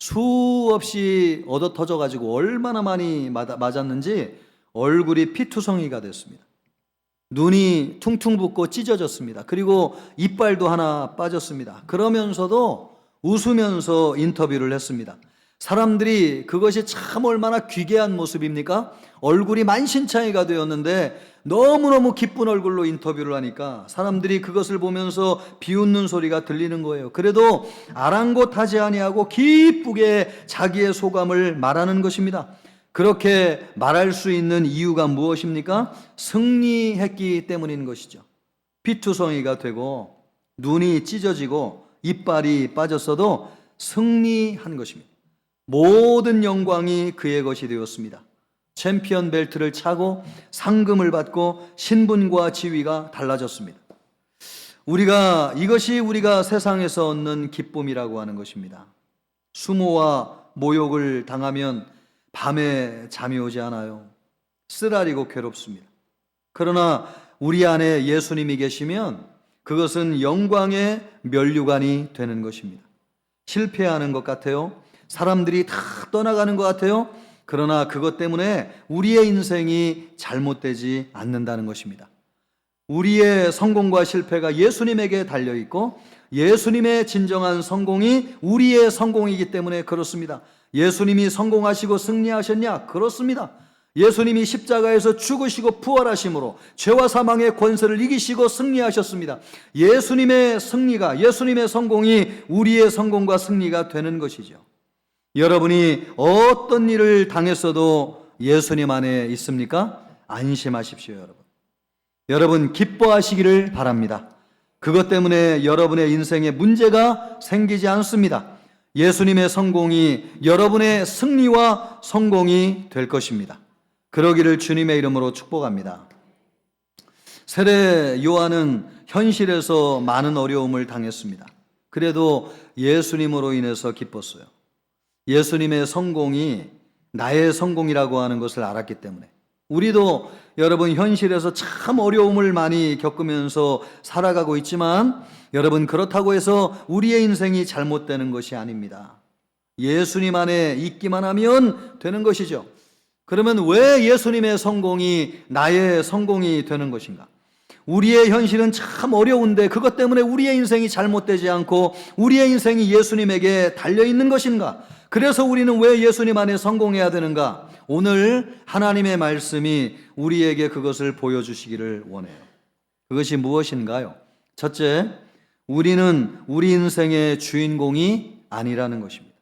수없이 얻어 터져가지고 얼마나 많이 맞았는지 얼굴이 피투성이가 됐습니다. 눈이 퉁퉁 붓고 찢어졌습니다. 그리고 이빨도 하나 빠졌습니다. 그러면서도 웃으면서 인터뷰를 했습니다. 사람들이 그것이 참 얼마나 귀괴한 모습입니까? 얼굴이 만신창이가 되었는데 너무너무 기쁜 얼굴로 인터뷰를 하니까 사람들이 그것을 보면서 비웃는 소리가 들리는 거예요. 그래도 아랑곳하지 아니하고 기쁘게 자기의 소감을 말하는 것입니다. 그렇게 말할 수 있는 이유가 무엇입니까? 승리했기 때문인 것이죠. 피투성이가 되고 눈이 찢어지고 이빨이 빠졌어도 승리한 것입니다. 모든 영광이 그의 것이 되었습니다. 챔피언 벨트를 차고 상금을 받고 신분과 지위가 달라졌습니다. 이것이 우리가 세상에서 얻는 기쁨이라고 하는 것입니다. 수모와 모욕을 당하면 밤에 잠이 오지 않아요. 쓰라리고 괴롭습니다. 그러나 우리 안에 예수님이 계시면 그것은 영광의 면류관이 되는 것입니다. 실패하는 것 같아요. 사람들이 다 떠나가는 것 같아요. 그러나 그것 때문에 우리의 인생이 잘못되지 않는다는 것입니다. 우리의 성공과 실패가 예수님에게 달려있고 예수님의 진정한 성공이 우리의 성공이기 때문에 그렇습니다. 예수님이 성공하시고 승리하셨냐? 그렇습니다. 예수님이 십자가에서 죽으시고 부활하심으로 죄와 사망의 권세를 이기시고 승리하셨습니다. 예수님의 승리가, 예수님의 성공이 우리의 성공과 승리가 되는 것이죠. 여러분이 어떤 일을 당했어도 예수님 안에 있습니까? 안심하십시오, 여러분. 여러분 기뻐하시기를 바랍니다. 그것 때문에 여러분의 인생에 문제가 생기지 않습니다. 예수님의 성공이 여러분의 승리와 성공이 될 것입니다. 그러기를 주님의 이름으로 축복합니다. 세례 요한은 현실에서 많은 어려움을 당했습니다. 그래도 예수님으로 인해서 기뻤어요. 예수님의 성공이 나의 성공이라고 하는 것을 알았기 때문에 우리도 여러분 현실에서 참 어려움을 많이 겪으면서 살아가고 있지만 여러분 그렇다고 해서 우리의 인생이 잘못되는 것이 아닙니다. 예수님 안에 있기만 하면 되는 것이죠. 그러면 왜 예수님의 성공이 나의 성공이 되는 것인가? 우리의 현실은 참 어려운데 그것 때문에 우리의 인생이 잘못되지 않고 우리의 인생이 예수님에게 달려있는 것인가? 그래서 우리는 왜 예수님 안에 성공해야 되는가? 오늘 하나님의 말씀이 우리에게 그것을 보여주시기를 원해요. 그것이 무엇인가요? 첫째, 우리는 우리 인생의 주인공이 아니라는 것입니다.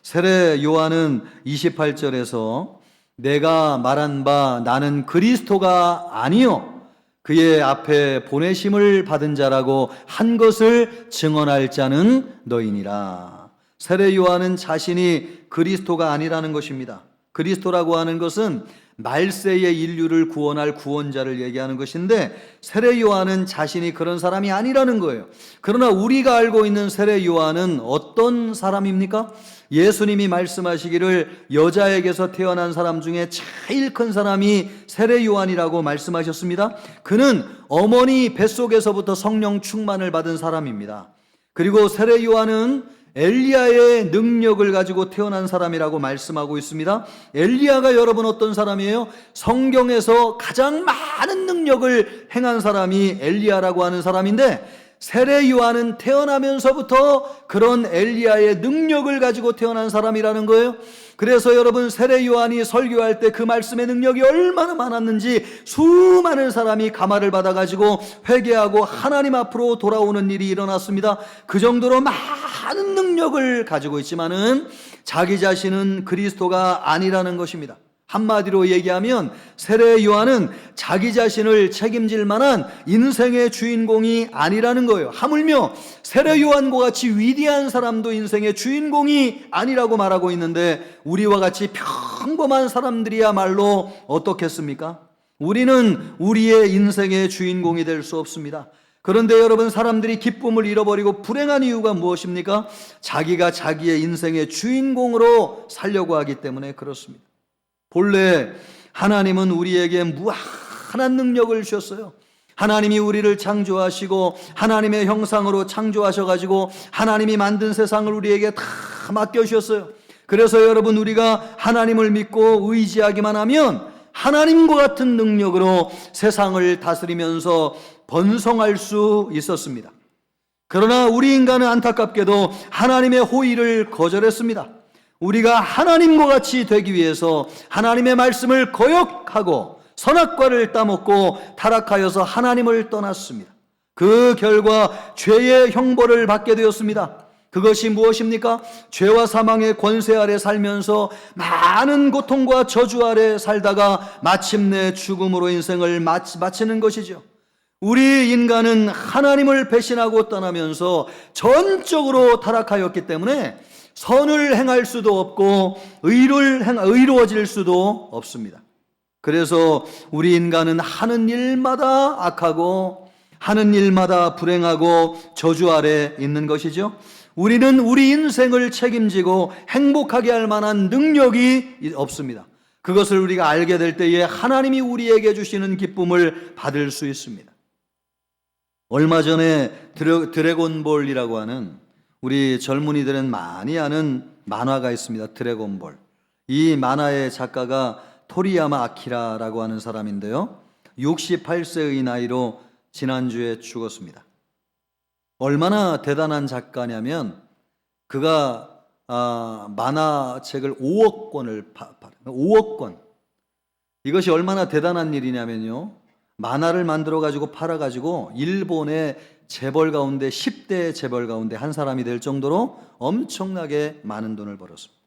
세례 요한은 28절에서 내가 말한 바 나는 그리스도가 아니요 그의 앞에 보내심을 받은 자라고 한 것을 증언할 자는 너희니라. 세례 요한은 자신이 그리스도가 아니라는 것입니다. 그리스도라고 하는 것은 말세의 인류를 구원할 구원자를 얘기하는 것인데 세례 요한은 자신이 그런 사람이 아니라는 거예요. 그러나 우리가 알고 있는 세례 요한은 어떤 사람입니까? 예수님이 말씀하시기를 여자에게서 태어난 사람 중에 제일 큰 사람이 세례 요한이라고 말씀하셨습니다. 그는 어머니 뱃속에서부터 성령 충만을 받은 사람입니다. 그리고 세례 요한은 엘리야의 능력을 가지고 태어난 사람이라고 말씀하고 있습니다. 엘리야가 여러분 어떤 사람이에요? 성경에서 가장 많은 능력을 행한 사람이 엘리야라고 하는 사람인데 세례 요한은 태어나면서부터 그런 엘리야의 능력을 가지고 태어난 사람이라는 거예요. 그래서 여러분, 세례 요한이 설교할 때 그 말씀의 능력이 얼마나 많았는지 수많은 사람이 감화를 받아가지고 회개하고 하나님 앞으로 돌아오는 일이 일어났습니다. 그 정도로 많은 능력을 가지고 있지만은 자기 자신은 그리스도가 아니라는 것입니다. 한마디로 얘기하면 세례 요한은 자기 자신을 책임질 만한 인생의 주인공이 아니라는 거예요. 하물며 세례 요한과 같이 위대한 사람도 인생의 주인공이 아니라고 말하고 있는데, 우리와 같이 평범한 사람들이야말로 어떻겠습니까? 우리는 우리의 인생의 주인공이 될 수 없습니다. 그런데 여러분, 사람들이 기쁨을 잃어버리고 불행한 이유가 무엇입니까? 자기가 자기의 인생의 주인공으로 살려고 하기 때문에 그렇습니다. 본래 하나님은 우리에게 무한한 능력을 주셨어요. 하나님이 우리를 창조하시고 하나님의 형상으로 창조하셔가지고 하나님이 만든 세상을 우리에게 다 맡겨주셨어요. 그래서 여러분, 우리가 하나님을 믿고 의지하기만 하면 하나님과 같은 능력으로 세상을 다스리면서 번성할 수 있었습니다. 그러나 우리 인간은 안타깝게도 하나님의 호의를 거절했습니다. 우리가 하나님과 같이 되기 위해서 하나님의 말씀을 거역하고 선악과를 따먹고 타락하여서 하나님을 떠났습니다. 그 결과 죄의 형벌을 받게 되었습니다. 그것이 무엇입니까? 죄와 사망의 권세 아래 살면서 많은 고통과 저주 아래 살다가 마침내 죽음으로 인생을 마치는 것이죠. 우리 인간은 하나님을 배신하고 떠나면서 전적으로 타락하였기 때문에 선을 행할 수도 없고 의로워질 수도 없습니다. 그래서 우리 인간은 하는 일마다 악하고 하는 일마다 불행하고 저주 아래 있는 것이죠. 우리는 우리 인생을 책임지고 행복하게 할 만한 능력이 없습니다. 그것을 우리가 알게 될 때에 하나님이 우리에게 주시는 기쁨을 받을 수 있습니다. 얼마 전에 드래곤볼이라고 하는, 우리 젊은이들은 많이 아는 만화가 있습니다. 드래곤볼. 이 만화의 작가가 토리야마 아키라라고 하는 사람인데요, 68세의 나이로 지난주에 죽었습니다. 얼마나 대단한 작가냐면 그가 만화책을 5억 권을 5억 권. 이것이 얼마나 대단한 일이냐면요, 만화를 만들어 가지고 팔아 가지고 일본의 재벌 가운데 10대 재벌 가운데 한 사람이 될 정도로 엄청나게 많은 돈을 벌었습니다.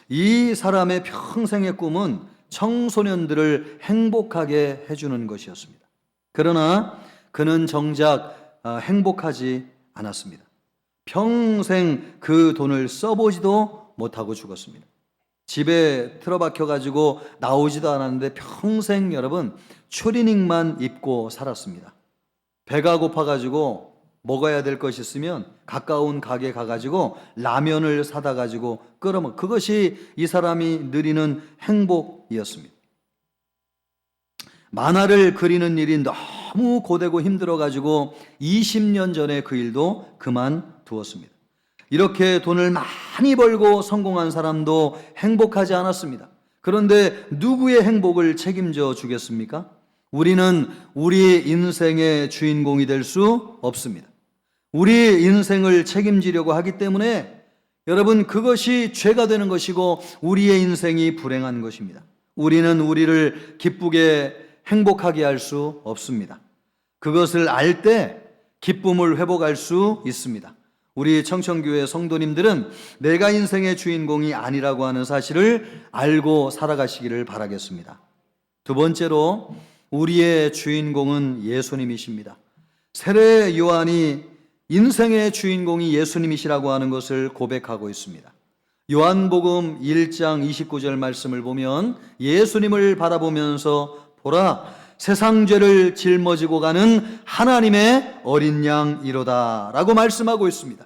이 사람의 평생의 꿈은 청소년들을 행복하게 해주는 것이었습니다. 그러나 그는 정작 행복하지 않았습니다. 평생 그 돈을 써보지도 못하고 죽었습니다. 집에 틀어박혀 가지고 나오지도 않았는데 평생 여러분 추리닝만 입고 살았습니다. 배가 고파가지고 먹어야 될 것이 있으면 가까운 가게 가가지고 라면을 사다 가지고 끓여 그것이 이 사람이 누리는 행복이었습니다. 만화를 그리는 일이 너무 고되고 힘들어가지고 20년 전에 그 일도 그만두었습니다. 이렇게 돈을 많이 벌고 성공한 사람도 행복하지 않았습니다. 그런데 누구의 행복을 책임져 주겠습니까? 우리는 우리 인생의 주인공이 될 수 없습니다. 우리 인생을 책임지려고 하기 때문에 여러분, 그것이 죄가 되는 것이고 우리의 인생이 불행한 것입니다. 우리는 우리를 기쁘게 행복하게 할 수 없습니다. 그것을 알 때 기쁨을 회복할 수 있습니다. 우리 청천교회 성도님들은 내가 인생의 주인공이 아니라고 하는 사실을 알고 살아가시기를 바라겠습니다. 두 번째로, 우리의 주인공은 예수님이십니다. 세례 요한이 인생의 주인공이 예수님이시라고 하는 것을 고백하고 있습니다. 요한복음 1장 29절 말씀을 보면 예수님을 바라보면서 보라, 세상 죄를 짊어지고 가는 하나님의 어린 양이로다 라고 말씀하고 있습니다.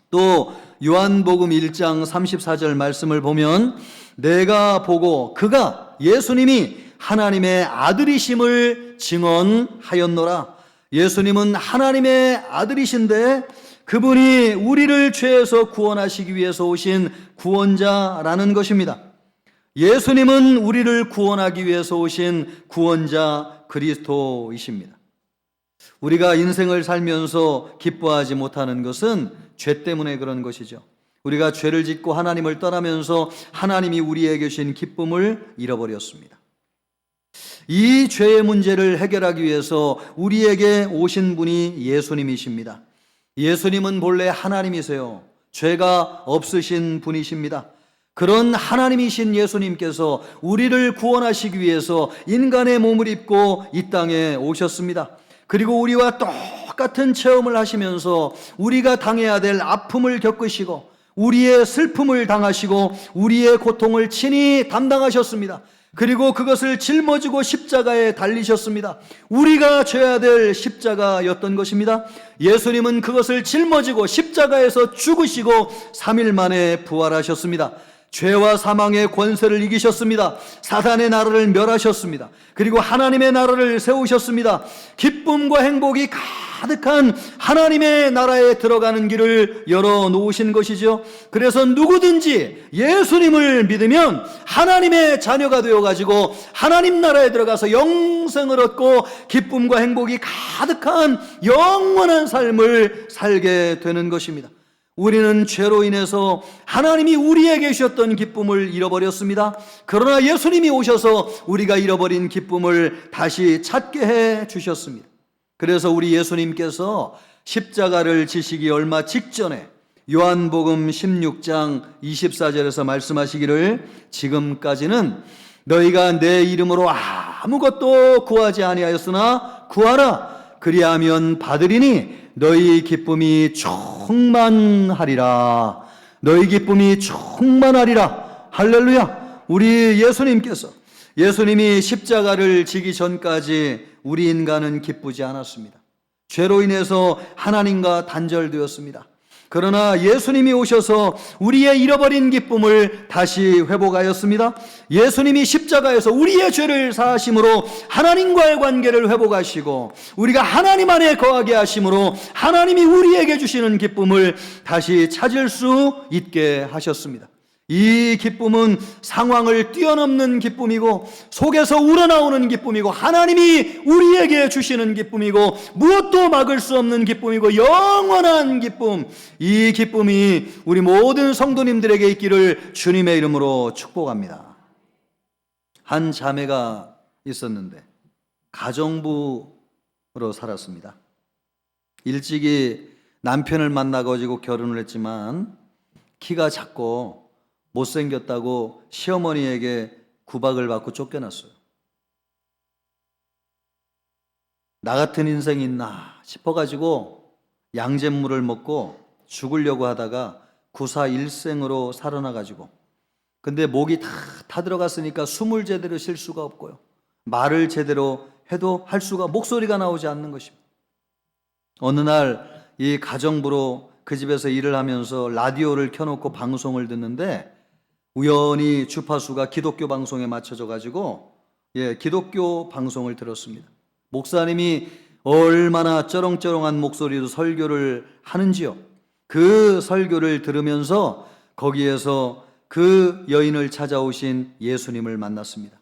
또 요한복음 1장 34절 말씀을 보면 내가 보고 그가, 예수님이 하나님의 아들이심을 증언하였노라. 예수님은 하나님의 아들이신데 그분이 우리를 죄에서 구원하시기 위해서 오신 구원자라는 것입니다. 예수님은 우리를 구원하기 위해서 오신 구원자 그리스도이십니다. 우리가 인생을 살면서 기뻐하지 못하는 것은 죄 때문에 그런 것이죠. 우리가 죄를 짓고 하나님을 떠나면서 하나님이 우리에게 주신 기쁨을 잃어버렸습니다. 이 죄의 문제를 해결하기 위해서 우리에게 오신 분이 예수님이십니다. 예수님은 본래 하나님이세요. 죄가 없으신 분이십니다. 그런 하나님이신 예수님께서 우리를 구원하시기 위해서 인간의 몸을 입고 이 땅에 오셨습니다. 그리고 우리와 똑같은 체험을 하시면서 우리가 당해야 될 아픔을 겪으시고 우리의 슬픔을 당하시고 우리의 고통을 친히 담당하셨습니다. 그리고 그것을 짊어지고 십자가에 달리셨습니다. 우리가 져야 될 십자가였던 것입니다. 예수님은 그것을 짊어지고 십자가에서 죽으시고 3일 만에 부활하셨습니다. 죄와 사망의 권세를 이기셨습니다. 사단의 나라를 멸하셨습니다. 그리고 하나님의 나라를 세우셨습니다. 기쁨과 행복이 가득한 하나님의 나라에 들어가는 길을 열어놓으신 것이죠. 그래서 누구든지 예수님을 믿으면 하나님의 자녀가 되어가지고 하나님 나라에 들어가서 영생을 얻고 기쁨과 행복이 가득한 영원한 삶을 살게 되는 것입니다. 우리는 죄로 인해서 하나님이 우리에게 주셨던 기쁨을 잃어버렸습니다. 그러나 예수님이 오셔서 우리가 잃어버린 기쁨을 다시 찾게 해 주셨습니다. 그래서 우리 예수님께서 십자가를 지시기 얼마 직전에 요한복음 16장 24절에서 말씀하시기를 지금까지는 너희가 내 이름으로 아무것도 구하지 아니하였으나 구하라 그리하면 받으리니 너희 기쁨이 충만하리라. 너희 기쁨이 충만하리라. 할렐루야. 우리 예수님이 십자가를 지기 전까지 우리 인간은 기쁘지 않았습니다. 죄로 인해서 하나님과 단절되었습니다. 그러나 예수님이 오셔서 우리의 잃어버린 기쁨을 다시 회복하였습니다. 예수님이 십자가에서 우리의 죄를 사하심으로 하나님과의 관계를 회복하시고 우리가 하나님 안에 거하게 하심으로 하나님이 우리에게 주시는 기쁨을 다시 찾을 수 있게 하셨습니다. 이 기쁨은 상황을 뛰어넘는 기쁨이고 속에서 우러나오는 기쁨이고 하나님이 우리에게 주시는 기쁨이고 무엇도 막을 수 없는 기쁨이고 영원한 기쁨, 이 기쁨이 우리 모든 성도님들에게 있기를 주님의 이름으로 축복합니다. 한 자매가 있었는데 가정부로 살았습니다. 일찍이 남편을 만나가지고 결혼을 했지만 키가 작고 못생겼다고 시어머니에게 구박을 받고 쫓겨났어요. 나 같은 인생이 있나 싶어가지고 양잿물을 먹고 죽으려고 하다가 구사일생으로 살아나가지고 근데 목이 다 타들어갔으니까 숨을 제대로 쉴 수가 없고요. 말을 제대로 해도 할 수가 목소리가 나오지 않는 것입니다. 어느 날 이 가정부로 그 집에서 일을 하면서 라디오를 켜놓고 방송을 듣는데 우연히 주파수가 기독교 방송에 맞춰져 가지고 기독교 방송을 들었습니다. 목사님이 얼마나 쩌렁쩌렁한 목소리로 설교를 하는지요. 그 설교를 들으면서 거기에서 그 여인을 찾아오신 예수님을 만났습니다.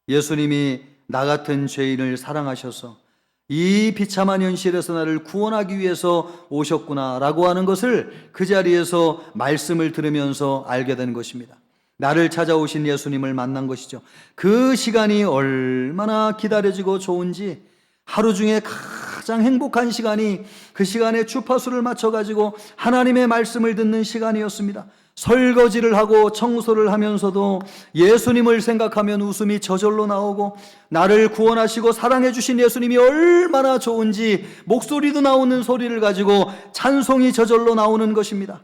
예수님이 나 같은 죄인을 사랑하셔서 이 비참한 현실에서 나를 구원하기 위해서 오셨구나라고 하는 것을 그 자리에서 말씀을 들으면서 알게 된 것입니다. 나를 찾아오신 예수님을 만난 것이죠. 그 시간이 얼마나 기다려지고 좋은지 하루 중에 가장 행복한 시간이 그 시간에 주파수를 맞춰가지고 하나님의 말씀을 듣는 시간이었습니다. 설거지를 하고 청소를 하면서도 예수님을 생각하면 웃음이 저절로 나오고 나를 구원하시고 사랑해 주신 예수님이 얼마나 좋은지 목소리도 나오는 소리를 가지고 찬송이 저절로 나오는 것입니다.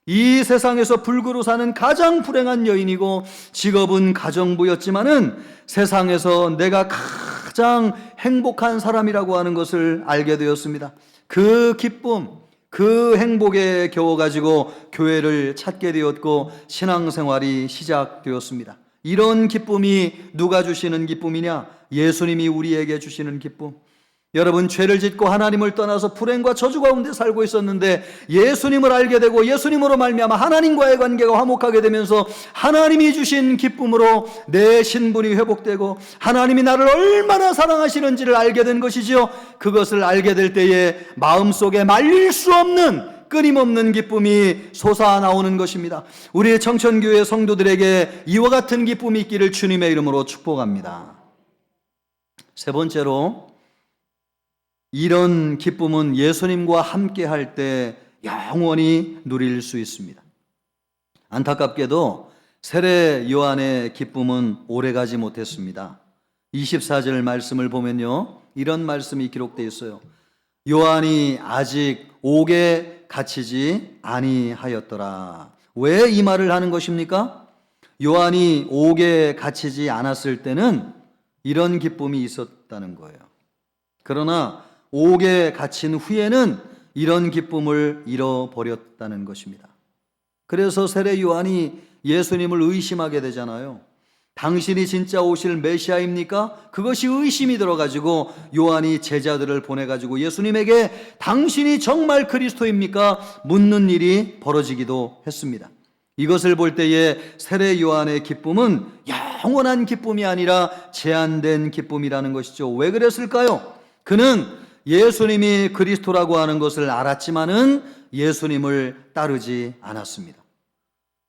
이 세상에서 불구로 사는 가장 불행한 여인이고 직업은 가정부였지만은 세상에서 내가 가장 행복한 사람이라고 하는 것을 알게 되었습니다. 그 기쁨, 그 행복에 겨워가지고 교회를 찾게 되었고 신앙생활이 시작되었습니다. 이런 기쁨이 누가 주시는 기쁨이냐? 예수님이 우리에게 주시는 기쁨. 여러분, 죄를 짓고 하나님을 떠나서 불행과 저주 가운데 살고 있었는데 예수님을 알게 되고 예수님으로 말미암아 하나님과의 관계가 화목하게 되면서 하나님이 주신 기쁨으로 내 신분이 회복되고 하나님이 나를 얼마나 사랑하시는지를 알게 된 것이죠. 그것을 알게 될 때에 마음속에 말릴 수 없는 끊임없는 기쁨이 솟아나오는 것입니다. 우리 청천교회 성도들에게 이와 같은 기쁨이 있기를 주님의 이름으로 축복합니다. 세 번째로, 이런 기쁨은 예수님과 함께 할 때 영원히 누릴 수 있습니다. 안타깝게도 세례 요한의 기쁨은 오래가지 못했습니다. 24절 말씀을 보면요, 이런 말씀이 기록되어 있어요. 요한이 아직 옥에 갇히지 아니하였더라. 왜 이 말을 하는 것입니까? 요한이 옥에 갇히지 않았을 때는 이런 기쁨이 있었다는 거예요. 그러나 옥에 갇힌 후에는 이런 기쁨을 잃어버렸다는 것입니다. 그래서 세례 요한이 예수님을 의심하게 되잖아요. 당신이 진짜 오실 메시아입니까? 그것이 의심이 들어가지고 요한이 제자들을 보내가지고 예수님에게 당신이 정말 그리스도입니까? 묻는 일이 벌어지기도 했습니다. 이것을 볼 때에 세례 요한의 기쁨은 영원한 기쁨이 아니라 제한된 기쁨이라는 것이죠. 왜 그랬을까요? 그는 예수님이 그리스도라고 하는 것을 알았지만은 예수님을 따르지 않았습니다.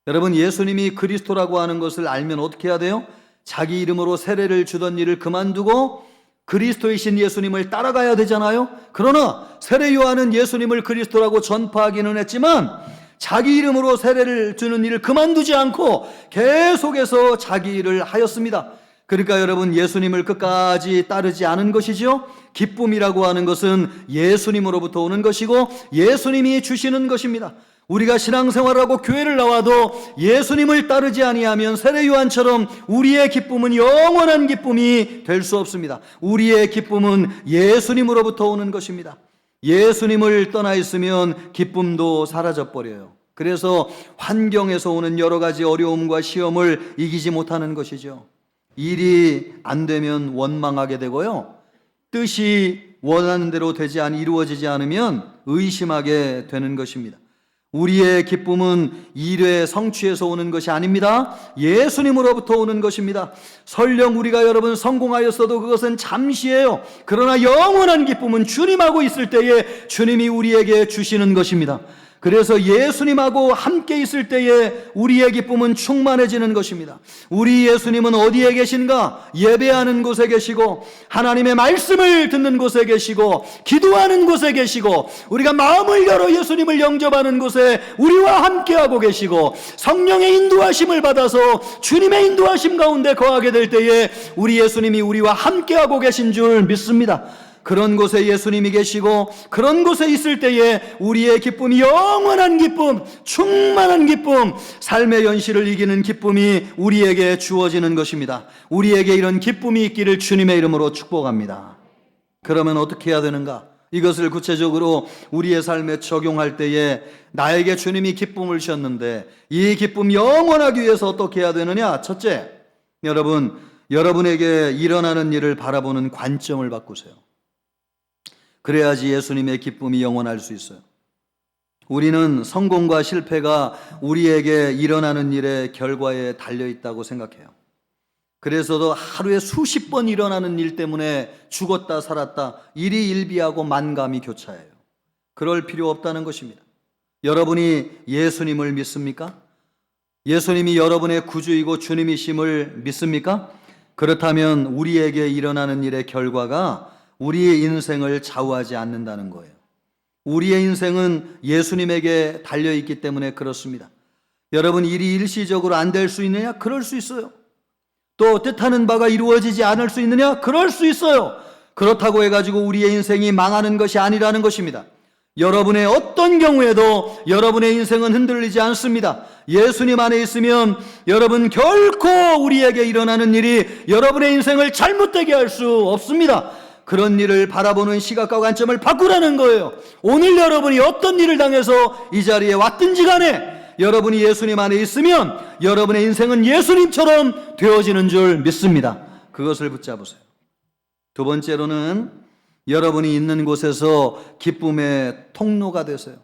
여러분, 예수님이 그리스도라고 하는 것을 알면 어떻게 해야 돼요? 자기 이름으로 세례를 주던 일을 그만두고 그리스도이신 예수님을 따라가야 되잖아요. 그러나 세례 요한은 예수님을 그리스도라고 전파하기는 했지만 자기 이름으로 세례를 주는 일을 그만두지 않고 계속해서 자기 일을 하였습니다. 그러니까 여러분, 예수님을 끝까지 따르지 않은 것이죠. 기쁨이라고 하는 것은 예수님으로부터 오는 것이고 예수님이 주시는 것입니다. 우리가 신앙생활하고 교회를 나와도 예수님을 따르지 아니하면 세례 요한처럼 우리의 기쁨은 영원한 기쁨이 될 수 없습니다. 우리의 기쁨은 예수님으로부터 오는 것입니다. 예수님을 떠나 있으면 기쁨도 사라져 버려요. 그래서 환경에서 오는 여러 가지 어려움과 시험을 이기지 못하는 것이죠. 일이 안 되면 원망하게 되고요, 뜻이 원하는 대로 이루어지지 않으면 의심하게 되는 것입니다. 우리의 기쁨은 일의 성취에서 오는 것이 아닙니다. 예수님으로부터 오는 것입니다. 설령 우리가 여러분 성공하였어도 그것은 잠시예요. 그러나 영원한 기쁨은 주님하고 있을 때에 주님이 우리에게 주시는 것입니다. 그래서 예수님하고 함께 있을 때에 우리의 기쁨은 충만해지는 것입니다. 우리 예수님은 어디에 계신가? 예배하는 곳에 계시고 하나님의 말씀을 듣는 곳에 계시고 기도하는 곳에 계시고 우리가 마음을 열어 예수님을 영접하는 곳에 우리와 함께하고 계시고 성령의 인도하심을 받아서 주님의 인도하심 가운데 거하게 될 때에 우리 예수님이 우리와 함께하고 계신 줄 믿습니다. 그런 곳에 예수님이 계시고 그런 곳에 있을 때에 우리의 기쁨이 영원한 기쁨, 충만한 기쁨, 삶의 현실을 이기는 기쁨이 우리에게 주어지는 것입니다. 우리에게 이런 기쁨이 있기를 주님의 이름으로 축복합니다. 그러면 어떻게 해야 되는가? 이것을 구체적으로 우리의 삶에 적용할 때에 나에게 주님이 기쁨을 주셨는데 이 기쁨 영원하기 위해서 어떻게 해야 되느냐? 첫째, 여러분에게 일어나는 일을 바라보는 관점을 바꾸세요. 그래야지 예수님의 기쁨이 영원할 수 있어요. 우리는 성공과 실패가 우리에게 일어나는 일의 결과에 달려있다고 생각해요. 그래서도 하루에 수십 번 일어나는 일 때문에 죽었다 살았다 일이 일비하고 만감이 교차해요. 그럴 필요 없다는 것입니다. 여러분이 예수님을 믿습니까? 예수님이 여러분의 구주이고 주님이심을 믿습니까? 그렇다면 우리에게 일어나는 일의 결과가 우리의 인생을 좌우하지 않는다는 거예요. 우리의 인생은 예수님에게 달려있기 때문에 그렇습니다. 여러분, 일이 일시적으로 안 될 수 있느냐? 그럴 수 있어요. 또 뜻하는 바가 이루어지지 않을 수 있느냐? 그럴 수 있어요. 그렇다고 해가지고 우리의 인생이 망하는 것이 아니라는 것입니다. 여러분의 어떤 경우에도 여러분의 인생은 흔들리지 않습니다. 예수님 안에 있으면 여러분 결코 우리에게 일어나는 일이 여러분의 인생을 잘못되게 할 수 없습니다. 그런 일을 바라보는 시각과 관점을 바꾸라는 거예요. 오늘 여러분이 어떤 일을 당해서 이 자리에 왔든지 간에 여러분이 예수님 안에 있으면 여러분의 인생은 예수님처럼 되어지는 줄 믿습니다. 그것을 붙잡으세요. 두 번째로는 여러분이 있는 곳에서 기쁨의 통로가 되세요.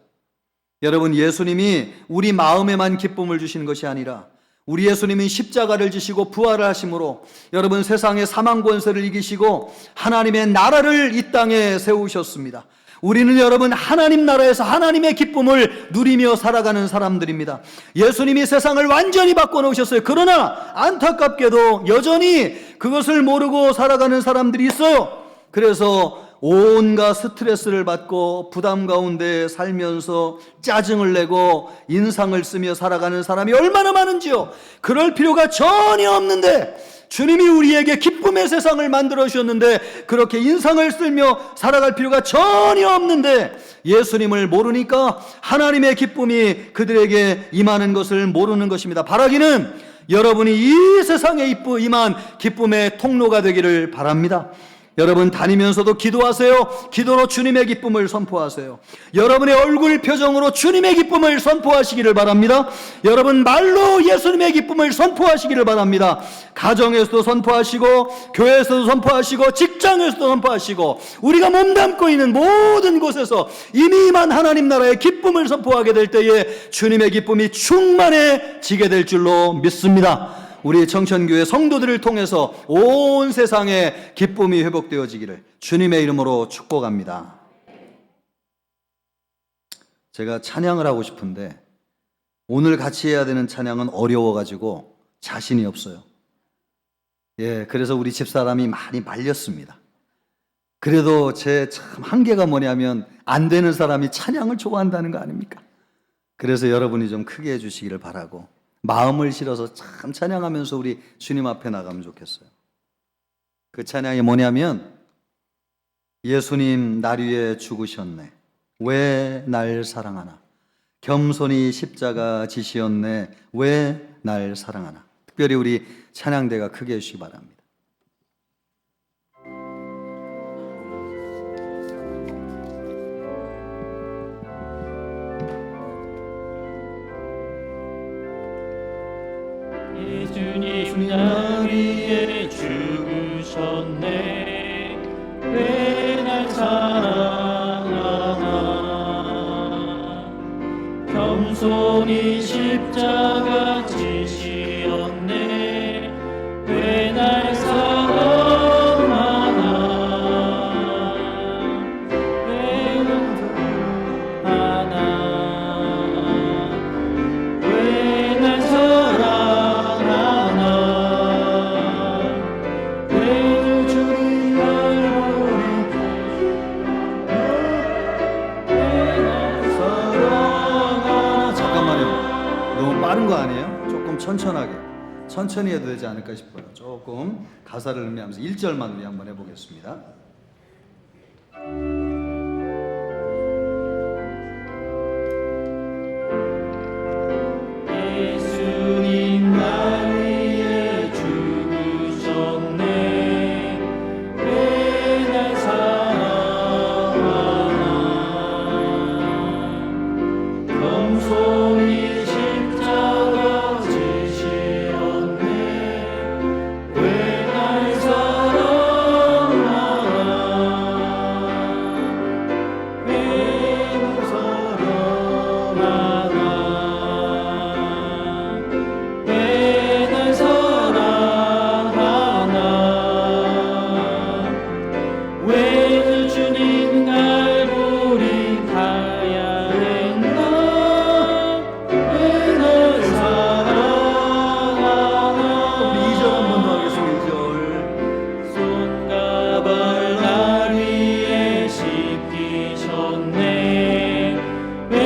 여러분, 예수님이 우리 마음에만 기쁨을 주시는 것이 아니라 우리 예수님이 십자가를 지시고 부활을 하심으로 여러분 세상의 사망 권세를 이기시고 하나님의 나라를 이 땅에 세우셨습니다. 우리는 여러분 하나님 나라에서 하나님의 기쁨을 누리며 살아가는 사람들입니다. 예수님이 세상을 완전히 바꿔놓으셨어요. 그러나 안타깝게도 여전히 그것을 모르고 살아가는 사람들이 있어요. 그래서 온갖 스트레스를 받고 부담 가운데 살면서 짜증을 내고 인상을 쓰며 살아가는 사람이 얼마나 많은지요. 그럴 필요가 전혀 없는데 주님이 우리에게 기쁨의 세상을 만들어 주셨는데 그렇게 인상을 쓸며 살아갈 필요가 전혀 없는데 예수님을 모르니까 하나님의 기쁨이 그들에게 임하는 것을 모르는 것입니다. 바라기는 여러분이 이 세상에 임한 기쁨의 통로가 되기를 바랍니다. 여러분 다니면서도 기도하세요. 기도로 주님의 기쁨을 선포하세요. 여러분의 얼굴 표정으로 주님의 기쁨을 선포하시기를 바랍니다. 여러분 말로 예수님의 기쁨을 선포하시기를 바랍니다. 가정에서도 선포하시고 교회에서도 선포하시고 직장에서도 선포하시고 우리가 몸담고 있는 모든 곳에서 이미 임한 하나님 나라의 기쁨을 선포하게 될 때에 주님의 기쁨이 충만해지게 될 줄로 믿습니다. 우리 청천교회 성도들을 통해서 온 세상에 기쁨이 회복되어지기를 주님의 이름으로 축복합니다. 제가 찬양을 하고 싶은데 오늘 같이 해야 되는 찬양은 어려워가지고 자신이 없어요. 그래서 우리 집사람이 많이 말렸습니다. 그래도 제 참 한계가 뭐냐면 안 되는 사람이 찬양을 좋아한다는 거 아닙니까? 그래서 여러분이 좀 크게 해주시기를 바라고 마음을 실어서 참 찬양하면서 우리 주님 앞에 나가면 좋겠어요. 그 찬양이 뭐냐면 예수님 날 위해 죽으셨네 왜 날 사랑하나 겸손히 십자가 지시었네 왜 날 사랑하나. 특별히 우리 찬양대가 크게 해주시기 바랍니다. 예수님 날 위해 죽으셨네 왜 날 사랑하나 겸손히 십자가 지시었네 왜 날 사랑하나 왜 날 사랑하나 왜 날 사랑하나 왜 주님 날 사랑하나. 잠깐만요. 너무 빠른 거 아니에요? 조금 천천히 해도 되지 않을까 싶어요. 조금 가사를 음미하면서 1절만 우리 한번 해보겠습니다. 예수님 날 위해 죽으셨네 왜 날 사랑하나 겸손히 십자가 지시었네 왜 날 사랑하나 왜 날 사랑하나 왜 날 사랑하나 왜 주님 갈보리 가야 했나 왜 날 사랑하나. 우리 2절 한 번 더 하겠습니다. 2절. 손가발 날 위해 씻기셨네 왜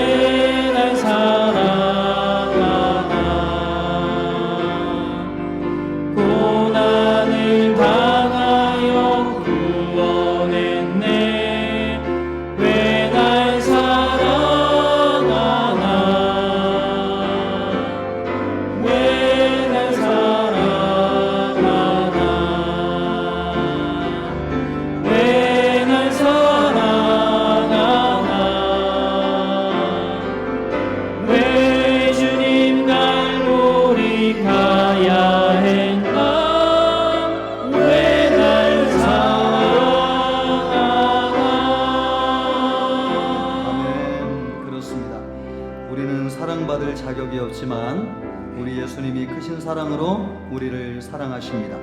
날 사랑하나 고난을 당하여 구원했네 왜 날 사랑하나 왜 날 사랑하나 왜 날 사랑하나 왜 주님 갈보리 가야 했나 왜 날 사랑하나. 적이 없지만 우리 예수님이 크신 사랑으로 우리를 사랑하십니다.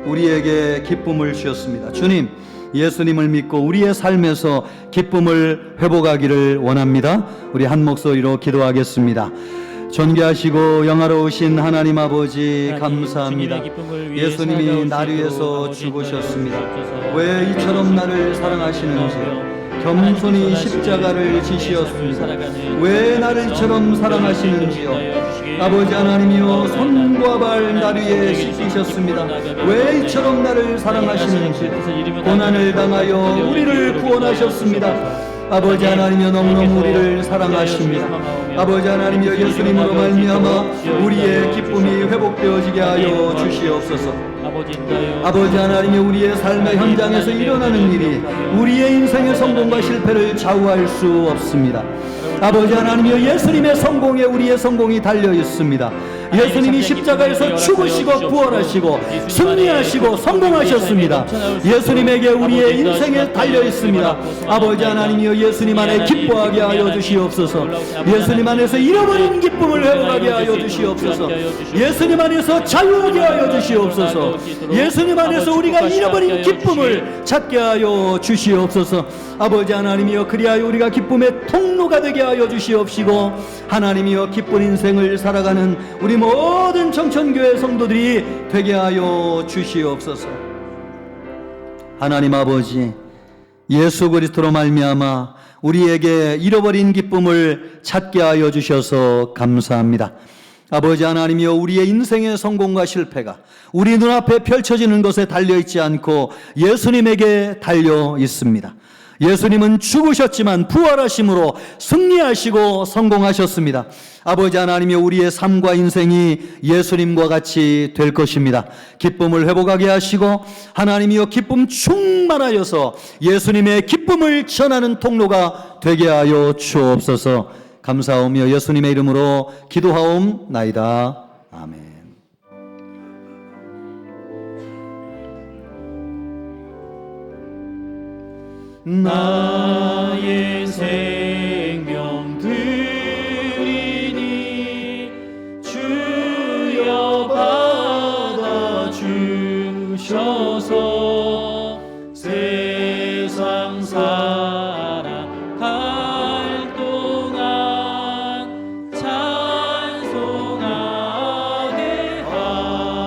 우리에게 기쁨을 주셨습니다. 주님, 예수님을 믿고 우리의 삶에서 기쁨을 회복하기를 원합니다. 우리 한 목소리로 기도하겠습니다. 존귀하시고 영화로우신 하나님 아버지 감사합니다. 예수님이 나를 위해서 죽으셨습니다. 왜 이처럼 나를 사랑하시는지, 겸손히 십자가를 지시었습니다. 왜 나를 이처럼 사랑하시는지요. 아버지 하나님이여, 손과 발 나를 위해 씻기셨습니다. 왜 이처럼 나를 사랑하시는지, 고난을 당하여 우리를 구원하셨습니다. 아버지 하나님이여, 너무너무 우리를 사랑하십니다. 아버지 하나님이여, 예수님으로 말미암아 우리의 기쁨이 회복되어지게 하여 주시옵소서. 아버지 하나님이여, 우리의 삶의 현장에서 일어나는 일이 우리의 인생의 성공과 실패를 좌우할 수 없습니다. 아버지 하나님이여, 예수님의 성공에 우리의 성공이 달려 있습니다. 예수님이 십자가에서 죽으시고 부활하시고 승리하시고 성공하셨습니다. 예수님에게 우리의 인생에 달려 있습니다. 아버지 하나님이여, 예수님 안에 기뻐하게 하여 주시옵소서. 예수님 안에서 잃어버린 기쁨을 회복하게 하여 주시옵소서. 예수님 안에서 자유하게 하여 주시옵소서. 예수님 안에서 우리가 잃어버린 기쁨을 찾게 하여 주시옵소서. 아버지 하나님이여, 그리하여 우리가 기쁨의 통로가 되게 하여 주시옵시고, 하나님이여, 기쁜 인생을 살아가는 우리 모든 청천교회 성도들이 되게 하여 주시옵소서. 하나님 아버지, 예수 그리스도로 말미암아 우리에게 잃어버린 기쁨을 찾게 하여 주셔서 감사합니다. 아버지 하나님이여, 우리의 인생의 성공과 실패가 우리 눈앞에 펼쳐지는 것에 달려있지 않고 예수님에게 달려 있습니다. 예수님은 죽으셨지만 부활하심으로 승리하시고 성공하셨습니다. 아버지 하나님이여, 우리의 삶과 인생이 예수님과 같이 될 것입니다. 기쁨을 회복하게 하시고, 하나님이여, 기쁨 충만하여서 예수님의 기쁨을 전하는 통로가 되게 하여 주옵소서. 감사하오며 예수님의 이름으로 기도하옵나이다. 아멘. 나의 생명 드리니 주여 받아 주셔서 세상 살아갈 동안 찬송하게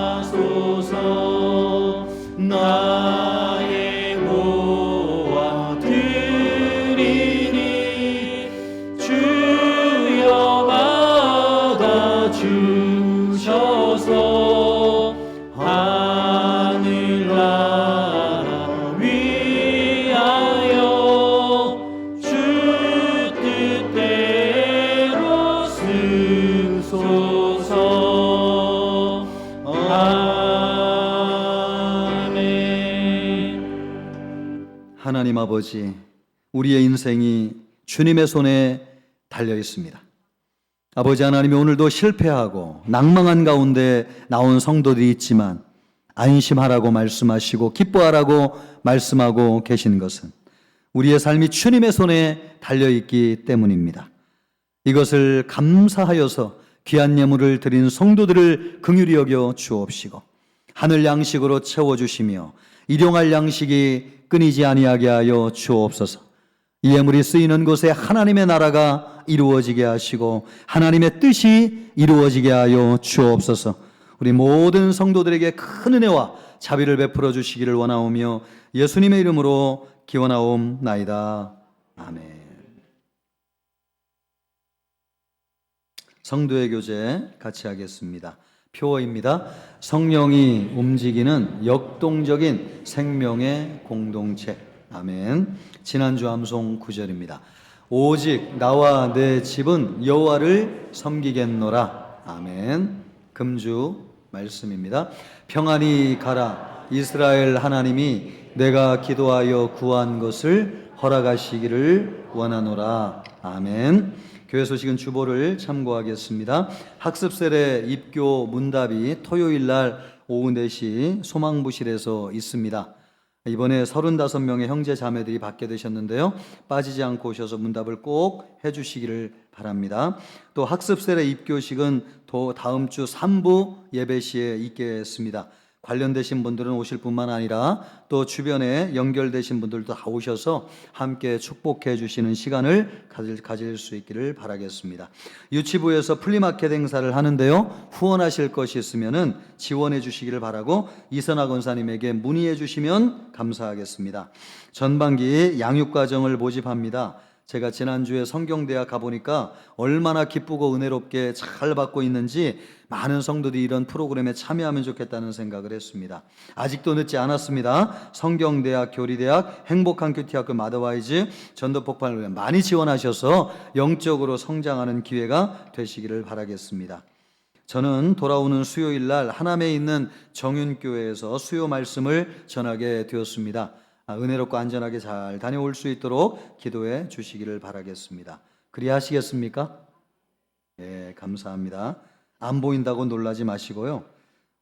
하소서. 나의 모아 드리니 주여 받아 주셔서 하늘나라 위하여 주 뜻대로 쓰소서. 아멘. 하나님 아버지, 우리의 인생이 주님의 손에 달려 있습니다. 아버지 하나님이 오늘도 실패하고 낭망한 가운데 나온 성도들이 있지만 안심하라고 말씀하시고 기뻐하라고 말씀하고 계신 것은 우리의 삶이 주님의 손에 달려있기 때문입니다. 이것을 감사하여서 귀한 예물을 드린 성도들을 긍휼히 여겨 주옵시고, 하늘 양식으로 채워주시며 일용할 양식이 끊이지 아니하게 하여 주옵소서. 이 예물이 쓰이는 곳에 하나님의 나라가 이루어지게 하시고 하나님의 뜻이 이루어지게 하여 주옵소서. 우리 모든 성도들에게 큰 은혜와 자비를 베풀어 주시기를 원하오며 예수님의 이름으로 기원하옵나이다. 아멘. 성도의 교제 같이 하겠습니다. 표어입니다. 성령이 움직이는 역동적인 생명의 공동체. 아멘. 지난주 암송 9절입니다. 오직 나와 내 집은 여호와를 섬기겠노라. 아멘. 금주 말씀입니다. 평안히 가라. 이스라엘 하나님이 내가 기도하여 구한 것을 허락하시기를 원하노라. 아멘. 교회 소식은 주보를 참고하겠습니다. 학습셀의 입교 문답이 토요일 날 오후 4시 소망부실에서 있습니다. 이번에 35명의 형제 자매들이 받게 되셨는데요. 빠지지 않고 오셔서 문답을 꼭 해주시기를 바랍니다. 또 학습 세례 입교식은 다음 주 3부 예배 시에 있겠습니다. 관련되신 분들은 오실 뿐만 아니라 또 주변에 연결되신 분들도 다 오셔서 함께 축복해 주시는 시간을 가질 수 있기를 바라겠습니다. 유치부에서 플리마켓 행사를 하는데요. 후원하실 것이 있으면은 지원해 주시기를 바라고 이선아 권사님에게 문의해 주시면 감사하겠습니다. 전반기 양육과정을 모집합니다. 제가 지난주에 성경대학 가보니까 얼마나 기쁘고 은혜롭게 잘 받고 있는지 많은 성도들이 이런 프로그램에 참여하면 좋겠다는 생각을 했습니다. 아직도 늦지 않았습니다. 성경대학, 교리대학, 행복한 큐티학교 마더와이즈, 전도폭발을 많이 지원하셔서 영적으로 성장하는 기회가 되시기를 바라겠습니다. 저는 돌아오는 수요일 날 하남에 있는 정윤교회에서 수요 말씀을 전하게 되었습니다. 은혜롭고 안전하게 잘 다녀올 수 있도록 기도해 주시기를 바라겠습니다. 그리하시겠습니까? 네, 감사합니다. 안 보인다고 놀라지 마시고요.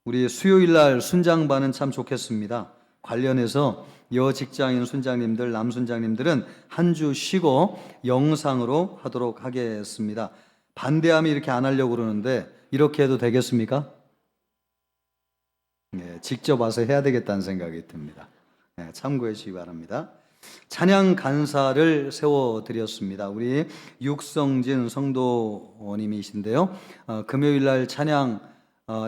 우리 수요일 날 순장반은 참 좋겠습니다. 관련해서 여 직장인 순장님들, 남 순장님들은 한 주 쉬고 영상으로 하도록 하겠습니다. 반대하면 이렇게 안 하려고 그러는데 이렇게 해도 되겠습니까? 네, 직접 와서 해야 되겠다는 생각이 듭니다. 네, 참고해 주시기 바랍니다. 찬양 간사를 세워드렸습니다. 우리 육성진 성도님이신데요. 금요일 날 찬양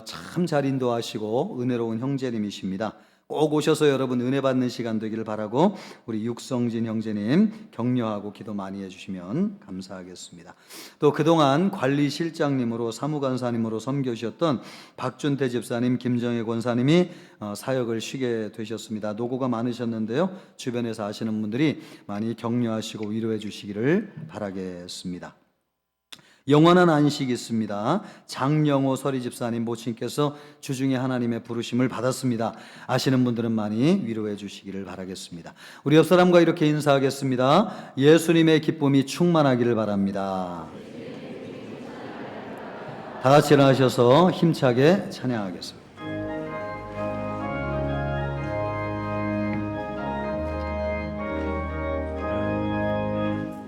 참 잘 인도하시고 은혜로운 형제님이십니다. 꼭 오셔서 여러분 은혜 받는 시간 되기를 바라고 우리 육성진 형제님 격려하고 기도 많이 해주시면 감사하겠습니다. 또 그동안 관리실장님으로 사무관사님으로 섬겨주셨던 박준태 집사님, 김정혜 권사님이 사역을 쉬게 되셨습니다. 노고가 많으셨는데요. 주변에서 아시는 분들이 많이 격려하시고 위로해 주시기를 바라겠습니다. 영원한 안식이 있습니다. 장영호 서리 집사님 모친께서 주중에 하나님의 부르심을 받았습니다. 아시는 분들은 많이 위로해 주시기를 바라겠습니다. 우리 옆 사람과 이렇게 인사하겠습니다. 예수님의 기쁨이 충만하기를 바랍니다. 다 같이 일어나셔서 힘차게 찬양하겠습니다.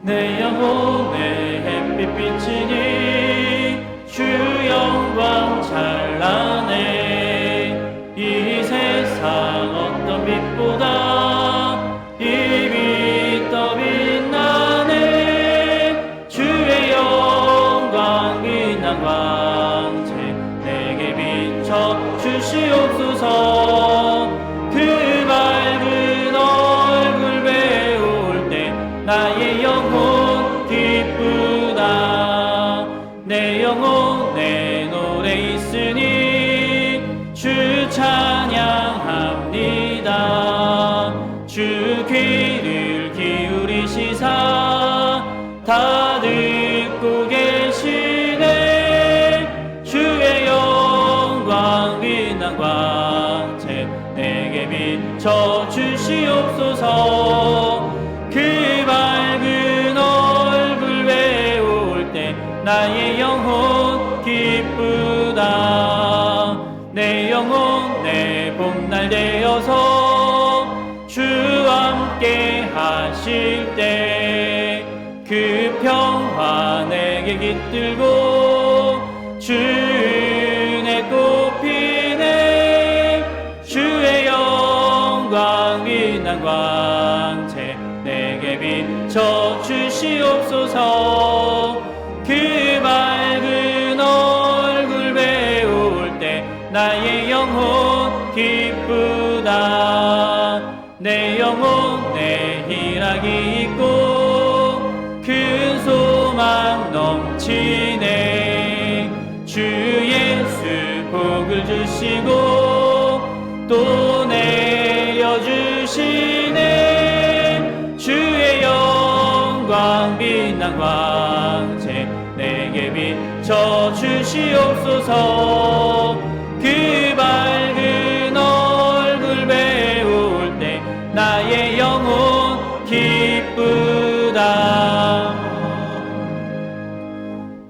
내 영혼의 햇빛 비치니 주 영광 찬란해. 이 세상 어떤 빛보다 이 빛 더 빛나네. 주의 영광 빛난 광채 내게 비춰 주시옵소서. 그 밝은 얼굴 배울 때 나의 영혼 기쁘다. 내 영혼 내 노래 있으니 주 찬양합니다. 주 귀를 기울이시사 다 듣고 계시네. 주의 영광 빛난 광채 내게 비춰 주시옵소서. 그 밝은 얼굴 배울 때 나의 영혼 기쁘다. 내 영혼 내 봄날 되어서 주와 함께 하실 때 그 평화 내게 깃들고 주 은혜 꽃피네. 주의 영광 빛난 광채 내게 비춰 주시옵소서. 그 밝은 얼굴 배울 때 나의 영혼 기쁘다. 내 영혼 내 희락이 있고 큰 소망 넘치네. 주 예수 복을 주시고 또 내려주시네. 주의 영광 빛난 광채 내게 비춰 주시옵소서. 그 밝은 얼굴 배울 때 나의 영혼 기쁘다.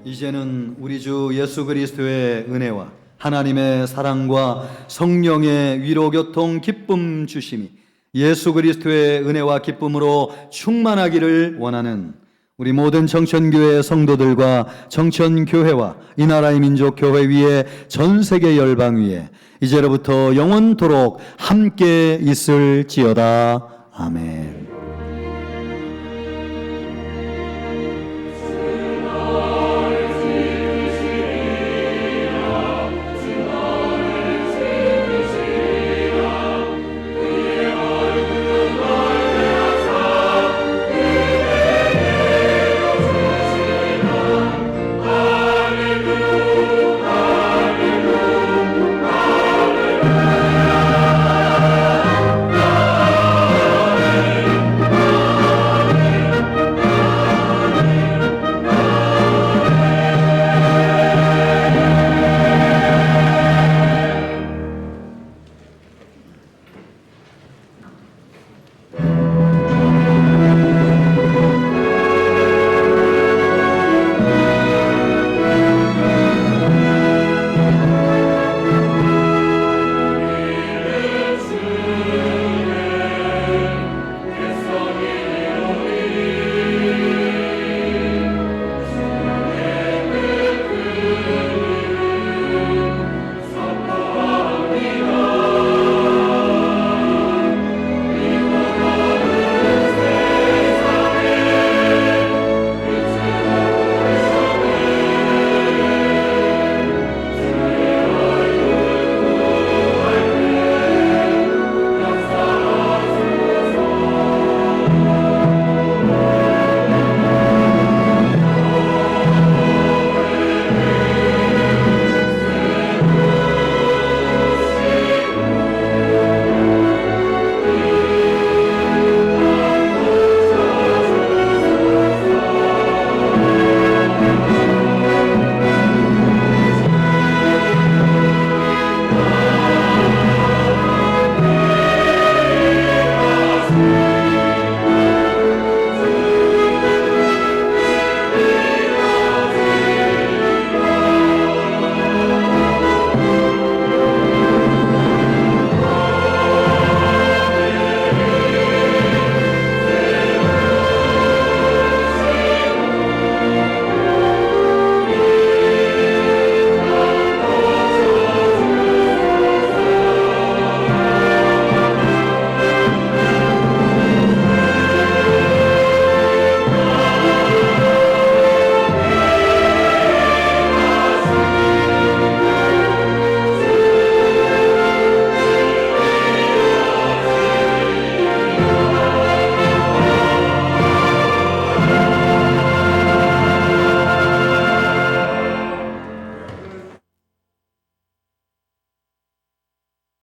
이제는 우리 주 예수 그리스도의 은혜와 하나님의 사랑과 성령의 위로 교통 기쁨 주심이 예수 그리스도의 은혜와 기쁨으로 충만하기를 원하는 우리 모든 정천교회 성도들과 정천교회와 이 나라의 민족교회 위에 전 세계 열방 위에 이제로부터 영원토록 함께 있을지어다. 아멘.